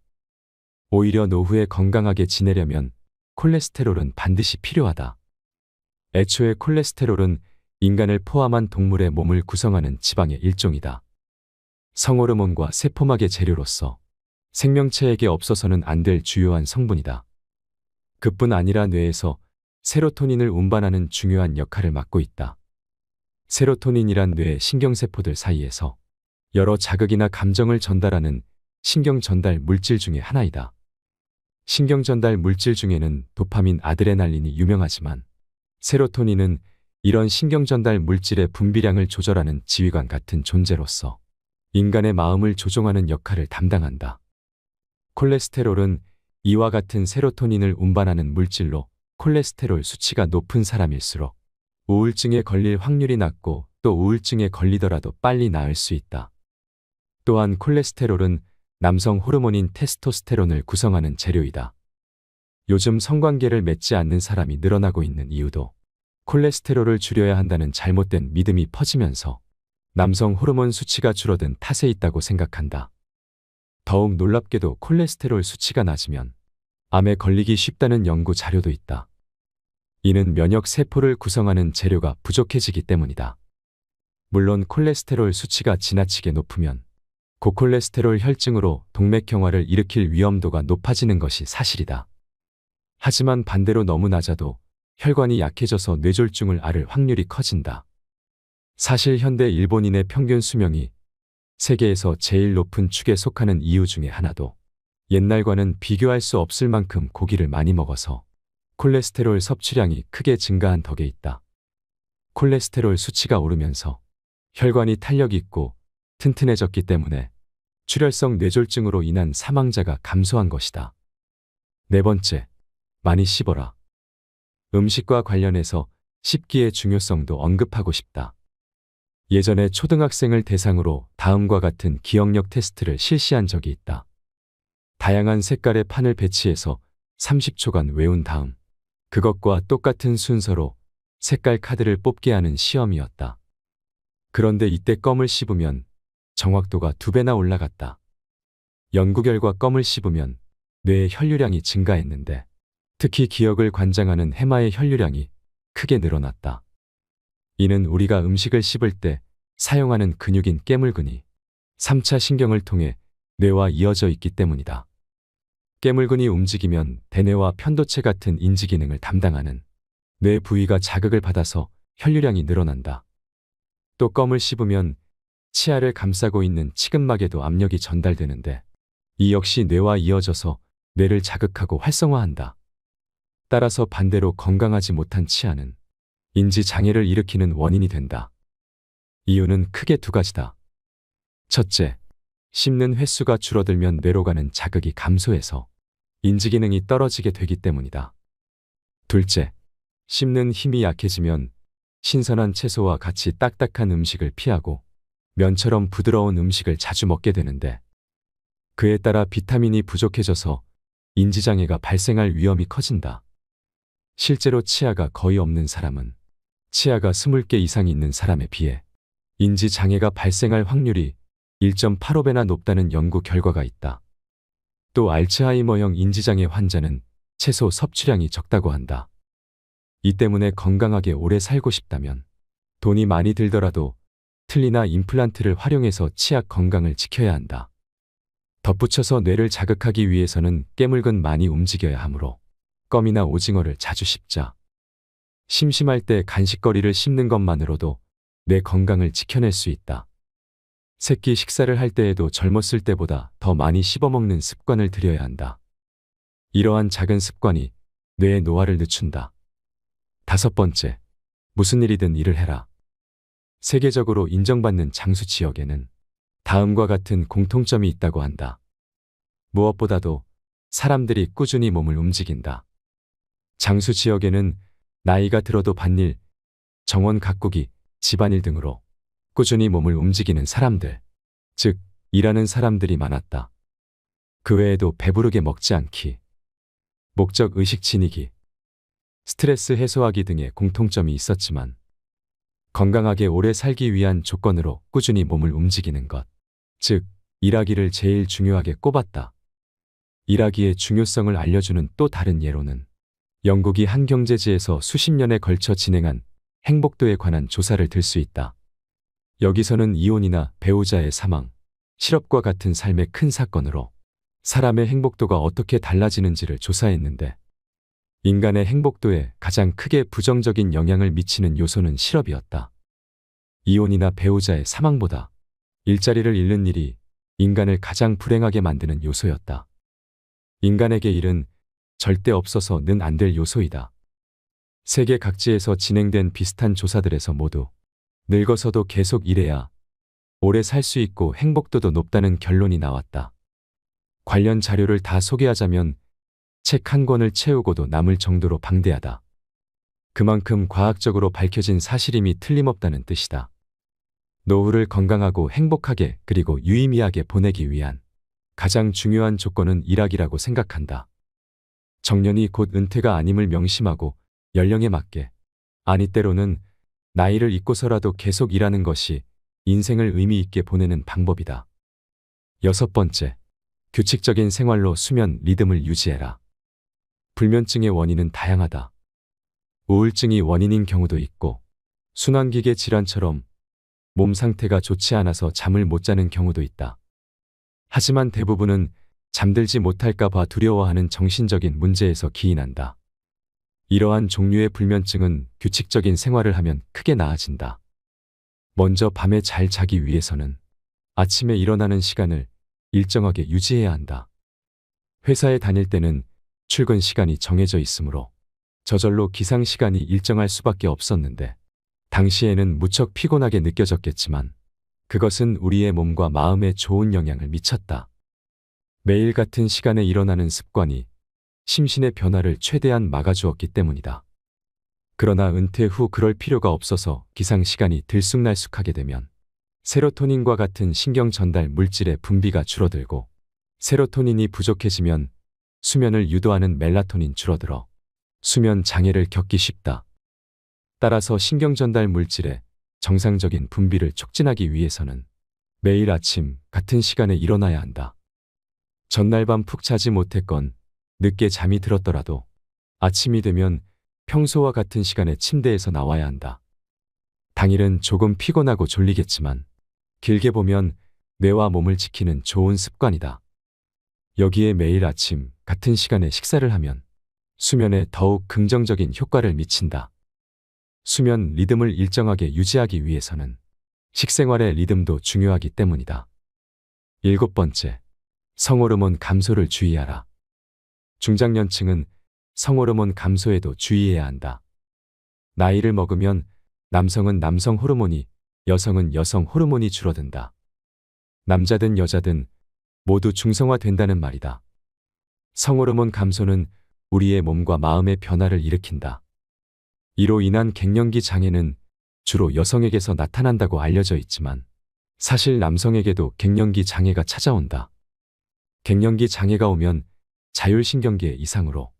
오히려 노후에 건강하게 지내려면 콜레스테롤은 반드시 필요하다. 애초에 콜레스테롤은 인간을 포함한 동물의 몸을 구성하는 지방의 일종이다. 성호르몬과 세포막의 재료로서 생명체에게 없어서는 안 될 주요한 성분이다. 그뿐 아니라 뇌에서 세로토닌을 운반하는 중요한 역할을 맡고 있다. 세로토닌이란 뇌 신경세포들 사이에서 여러 자극이나 감정을 전달하는 신경 전달 물질 중의 하나이다. 신경 전달 물질 중에는 도파민, 아드레날린이 유명하지만 세로토닌은 이런 신경 전달 물질의 분비량을 조절하는 지휘관 같은 존재로서 인간의 마음을 조종하는 역할을 담당한다. 콜레스테롤은 이와 같은 세로토닌을 운반하는 물질로 콜레스테롤 수치가 높은 사람일수록 우울증에 걸릴 확률이 낮고 또 우울증에 걸리더라도 빨리 나을 수 있다. 또한 콜레스테롤은 남성 호르몬인 테스토스테론을 구성하는 재료이다. 요즘 성관계를 맺지 않는 사람이 늘어나고 있는 이유도 콜레스테롤을 줄여야 한다는 잘못된 믿음이 퍼지면서 남성 호르몬 수치가 줄어든 탓에 있다고 생각한다. 더욱 놀랍게도 콜레스테롤 수치가 낮으면 암에 걸리기 쉽다는 연구 자료도 있다. 이는 면역 세포를 구성하는 재료가 부족해지기 때문이다. 물론 콜레스테롤 수치가 지나치게 높으면 고콜레스테롤 혈증으로 동맥경화를 일으킬 위험도가 높아지는 것이 사실이다. 하지만 반대로 너무 낮아도 혈관이 약해져서 뇌졸중을 앓을 확률이 커진다. 사실 현대 일본인의 평균 수명이 세계에서 제일 높은 축에 속하는 이유 중에 하나도 옛날과는 비교할 수 없을 만큼 고기를 많이 먹어서 콜레스테롤 섭취량이 크게 증가한 덕에 있다. 콜레스테롤 수치가 오르면서 혈관이 탄력 있고 튼튼해졌기 때문에 출혈성 뇌졸중으로 인한 사망자가 감소한 것이다. 네 번째, 많이 씹어라. 음식과 관련해서 씹기의 중요성도 언급하고 싶다. 예전에 초등학생을 대상으로 다음과 같은 기억력 테스트를 실시한 적이 있다. 다양한 색깔의 판을 배치해서 30초간 외운 다음 그것과 똑같은 순서로 색깔 카드를 뽑게 하는 시험이었다. 그런데 이때 껌을 씹으면 정확도가 2배나 올라갔다. 연구 결과 껌을 씹으면 뇌의 혈류량이 증가했는데 특히 기억을 관장하는 해마의 혈류량이 크게 늘어났다. 이는 우리가 음식을 씹을 때 사용하는 근육인 깨물근이 3차 신경을 통해 뇌와 이어져 있기 때문이다. 깨물근이 움직이면 대뇌와 편도체 같은 인지 기능을 담당하는 뇌 부위가 자극을 받아서 혈류량이 늘어난다. 또 껌을 씹으면 치아를 감싸고 있는 치근막에도 압력이 전달되는데 이 역시 뇌와 이어져서 뇌를 자극하고 활성화한다. 따라서 반대로 건강하지 못한 치아는 인지 장애를 일으키는 원인이 된다. 이유는 크게 2가지다. 첫째, 씹는 횟수가 줄어들면 뇌로 가는 자극이 감소해서 인지 기능이 떨어지게 되기 때문이다. 둘째, 씹는 힘이 약해지면 신선한 채소와 같이 딱딱한 음식을 피하고 면처럼 부드러운 음식을 자주 먹게 되는데 그에 따라 비타민이 부족해져서 인지장애가 발생할 위험이 커진다. 실제로 치아가 거의 없는 사람은 치아가 20개 이상 있는 사람에 비해 인지장애가 발생할 확률이 1.85배나 높다는 연구 결과가 있다. 또 알츠하이머형 인지장애 환자는 채소 섭취량이 적다고 한다. 이 때문에 건강하게 오래 살고 싶다면 돈이 많이 들더라도 스틸이나 임플란트를 활용해서 치아 건강을 지켜야 한다. 덧붙여서 뇌를 자극하기 위해서는 깨물근 많이 움직여야 하므로 껌이나 오징어를 자주 씹자. 심심할 때 간식거리를 씹는 것만으로도 뇌 건강을 지켜낼 수 있다. 새끼 식사를 할 때에도 젊었을 때보다 더 많이 씹어먹는 습관을 들여야 한다. 이러한 작은 습관이 뇌의 노화를 늦춘다. 5번째, 무슨 일이든 일을 해라. 세계적으로 인정받는 장수 지역에는 다음과 같은 공통점이 있다고 한다. 무엇보다도 사람들이 꾸준히 몸을 움직인다. 장수 지역에는 나이가 들어도 밭일, 정원 가꾸기, 집안일 등으로 꾸준히 몸을 움직이는 사람들, 즉 일하는 사람들이 많았다. 그 외에도 배부르게 먹지 않기, 목적 의식 지니기, 스트레스 해소하기 등의 공통점이 있었지만 건강하게 오래 살기 위한 조건으로 꾸준히 몸을 움직이는 것, 즉 일하기를 제일 중요하게 꼽았다. 일하기의 중요성을 알려주는 또 다른 예로는 영국이 한 경제지에서 수십 년에 걸쳐 진행한 행복도에 관한 조사를 들 수 있다. 여기서는 이혼이나 배우자의 사망, 실업과 같은 삶의 큰 사건으로 사람의 행복도가 어떻게 달라지는지를 조사했는데 인간의 행복도에 가장 크게 부정적인 영향을 미치는 요소는 실업이었다. 이혼이나 배우자의 사망보다 일자리를 잃는 일이 인간을 가장 불행하게 만드는 요소였다. 인간에게 일은 절대 없어서 는 안 될 요소이다. 세계 각지에서 진행된 비슷한 조사들에서 모두 늙어서도 계속 일해야 오래 살 수 있고 행복도도 높다는 결론이 나왔다. 관련 자료를 다 소개하자면 책 한 권을 채우고도 남을 정도로 방대하다. 그만큼 과학적으로 밝혀진 사실임이 틀림없다는 뜻이다. 노후를 건강하고 행복하게 그리고 유의미하게 보내기 위한 가장 중요한 조건은 일하기라고 생각한다. 정년이 곧 은퇴가 아님을 명심하고 연령에 맞게, 아니 때로는 나이를 잊고서라도 계속 일하는 것이 인생을 의미 있게 보내는 방법이다. 6번째, 규칙적인 생활로 수면 리듬을 유지해라. 불면증의 원인은 다양하다. 우울증이 원인인 경우도 있고 순환기계 질환처럼 몸 상태가 좋지 않아서 잠을 못 자는 경우도 있다. 하지만 대부분은 잠들지 못할까 봐 두려워하는 정신적인 문제에서 기인한다. 이러한 종류의 불면증은 규칙적인 생활을 하면 크게 나아진다. 먼저 밤에 잘 자기 위해서는 아침에 일어나는 시간을 일정하게 유지해야 한다. 회사에 다닐 때는 출근 시간이 정해져 있으므로 저절로 기상 시간이 일정할 수밖에 없었는데 당시에는 무척 피곤하게 느껴졌겠지만 그것은 우리의 몸과 마음에 좋은 영향을 미쳤다. 매일 같은 시간에 일어나는 습관이 심신의 변화를 최대한 막아주었기 때문이다. 그러나 은퇴 후 그럴 필요가 없어서 기상 시간이 들쑥날쑥하게 되면 세로토닌과 같은 신경 전달 물질의 분비가 줄어들고 세로토닌이 부족해지면 수면을 유도하는 멜라토닌 줄어들어 수면 장애를 겪기 쉽다. 따라서 신경 전달 물질의 정상적인 분비를 촉진하기 위해서는 매일 아침 같은 시간에 일어나야 한다. 전날 밤 푹 자지 못했건 늦게 잠이 들었더라도 아침이 되면 평소와 같은 시간에 침대에서 나와야 한다. 당일은 조금 피곤하고 졸리겠지만 길게 보면 뇌와 몸을 지키는 좋은 습관이다. 여기에 매일 아침 같은 시간에 식사를 하면 수면에 더욱 긍정적인 효과를 미친다. 수면 리듬을 일정하게 유지하기 위해서는 식생활의 리듬도 중요하기 때문이다. 7번째, 성호르몬 감소를 주의하라. 중장년층은 성호르몬 감소에도 주의해야 한다. 나이를 먹으면 남성은 남성 호르몬이, 여성은 여성 호르몬이 줄어든다. 남자든 여자든 모두 중성화된다는 말이다. 성호르몬 감소는 우리의 몸과 마음의 변화를 일으킨다. 이로 인한 갱년기 장애는 주로 여성에게서 나타난다고 알려져 있지만 사실 남성에게도 갱년기 장애가 찾아온다. 갱년기 장애가 오면 자율신경계 이상으로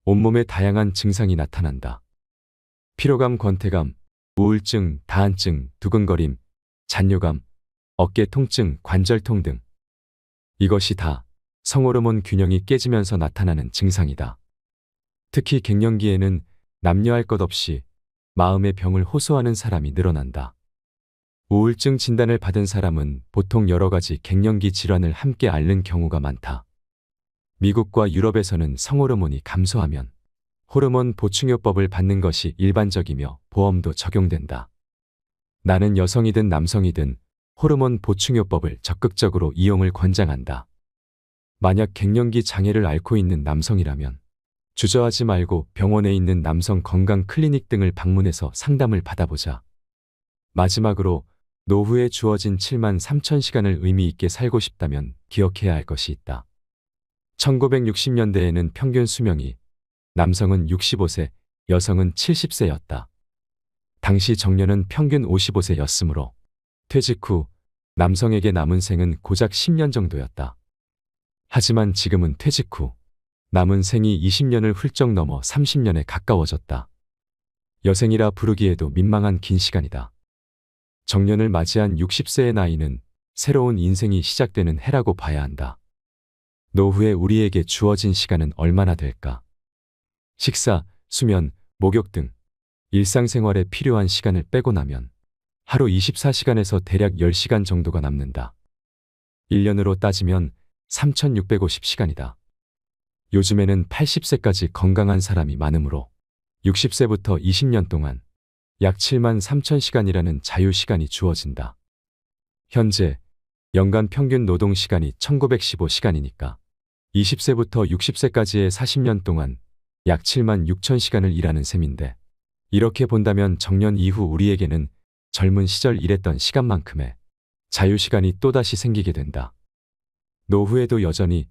온몸에 다양한 증상이 나타난다. 피로감, 권태감, 우울증, 다한증, 두근거림, 잔뇨감, 어깨 통증, 관절통 등 이것이 다 성호르몬 균형이 깨지면서 나타나는 증상이다. 특히 갱년기에는 남녀할 것 없이 마음의 병을 호소하는 사람이 늘어난다. 우울증 진단을 받은 사람은 보통 여러 가지 갱년기 질환을 함께 앓는 경우가 많다. 미국과 유럽에서는 성호르몬이 감소하면 호르몬 보충요법을 받는 것이 일반적이며 보험도 적용된다. 나는 여성이든 남성이든 호르몬 보충요법을 적극적으로 이용을 권장한다. 만약 갱년기 장애를 앓고 있는 남성이라면 주저하지 말고 병원에 있는 남성 건강 클리닉 등을 방문해서 상담을 받아보자. 마지막으로 노후에 주어진 7만 3천 시간을 의미 있게 살고 싶다면 기억해야 할 것이 있다. 1960년대에는 평균 수명이 남성은 65세, 여성은 70세였다. 당시 정년은 평균 55세였으므로 퇴직 후 남성에게 남은 생은 고작 10년 정도였다. 하지만 지금은 퇴직 후 남은 생이 20년을 훌쩍 넘어 30년에 가까워졌다. 여생이라 부르기에도 민망한 긴 시간이다. 정년을 맞이한 60세의 나이는 새로운 인생이 시작되는 해라고 봐야 한다. 노후에 우리에게 주어진 시간은 얼마나 될까? 식사, 수면, 목욕 등 일상생활에 필요한 시간을 빼고 나면 하루 24시간에서 대략 10시간 정도가 남는다. 1년으로 따지면 3,650시간이다. 요즘에는 80세까지 건강한 사람이 많으므로 60세부터 20년 동안 약 7만 3천 시간이라는 자유시간이 주어진다. 현재 연간 평균 노동시간이 1915시간이니까 20세부터 60세까지의 40년 동안 약 7만 6천 시간을 일하는 셈인데, 이렇게 본다면 정년 이후 우리에게는 젊은 시절 일했던 시간만큼의 자유시간이 또다시 생기게 된다. 노후에도 여전히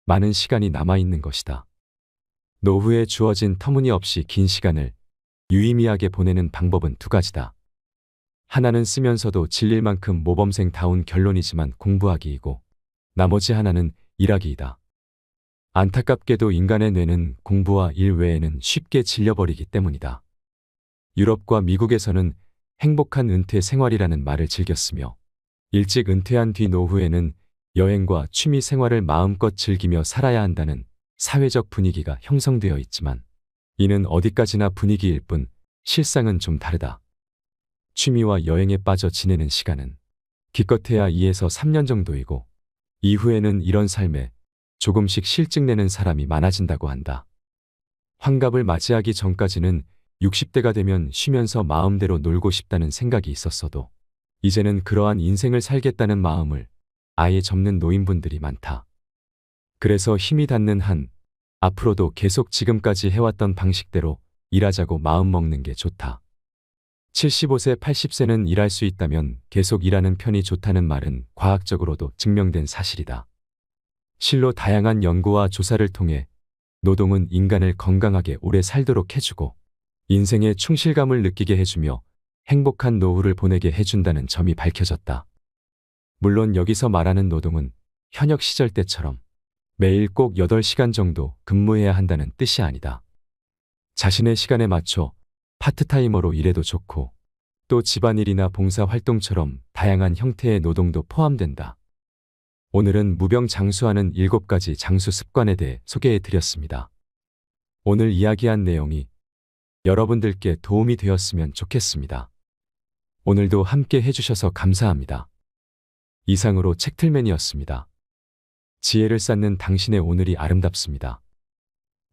많은 시간이 남아있는 것이다. 노후에 주어진 터무니없이 긴 시간을 유의미하게 보내는 방법은 두 가지다. 하나는 쓰면서도 질릴 만큼 모범생다운 결론이지만 공부하기이고, 나머지 하나는 일하기이다. 안타깝게도 인간의 뇌는 공부와 일 외에는 쉽게 질려버리기 때문이다. 유럽과 미국에서는 행복한 은퇴 생활이라는 말을 즐겼으며, 일찍 은퇴한 뒤 노후에는 여행과 취미 생활을 마음껏 즐기며 살아야 한다는 사회적 분위기가 형성되어 있지만, 이는 어디까지나 분위기일 뿐 실상은 좀 다르다. 취미와 여행에 빠져 지내는 시간은 기껏해야 2에서 3년 정도이고, 이후에는 이런 삶에 조금씩 실증내는 사람이 많아진다고 한다. 환갑을 맞이하기 전까지는 60대가 되면 쉬면서 마음대로 놀고 싶다는 생각이 있었어도, 이제는 그러한 인생을 살겠다는 마음을 아예 접는 노인분들이 많다. 그래서 힘이 닿는 한 앞으로도 계속 지금까지 해왔던 방식대로 일하자고 마음먹는 게 좋다. 75세, 80세는 일할 수 있다면 계속 일하는 편이 좋다는 말은 과학적으로도 증명된 사실이다. 실로 다양한 연구와 조사를 통해 노동은 인간을 건강하게 오래 살도록 해주고 인생의 충실감을 느끼게 해주며 행복한 노후를 보내게 해준다는 점이 밝혀졌다. 물론 여기서 말하는 노동은 현역 시절 때처럼 매일 꼭 8시간 정도 근무해야 한다는 뜻이 아니다. 자신의 시간에 맞춰 파트타이머로 일해도 좋고, 또 집안일이나 봉사활동처럼 다양한 형태의 노동도 포함된다. 오늘은 무병장수하는 7가지 장수 습관에 대해 소개해 드렸습니다. 오늘 이야기한 내용이 여러분들께 도움이 되었으면 좋겠습니다. 오늘도 함께 해주셔서 감사합니다. 이상으로 책틀맨이었습니다. 지혜를 쌓는 당신의 오늘이 아름답습니다.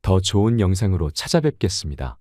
더 좋은 영상으로 찾아뵙겠습니다.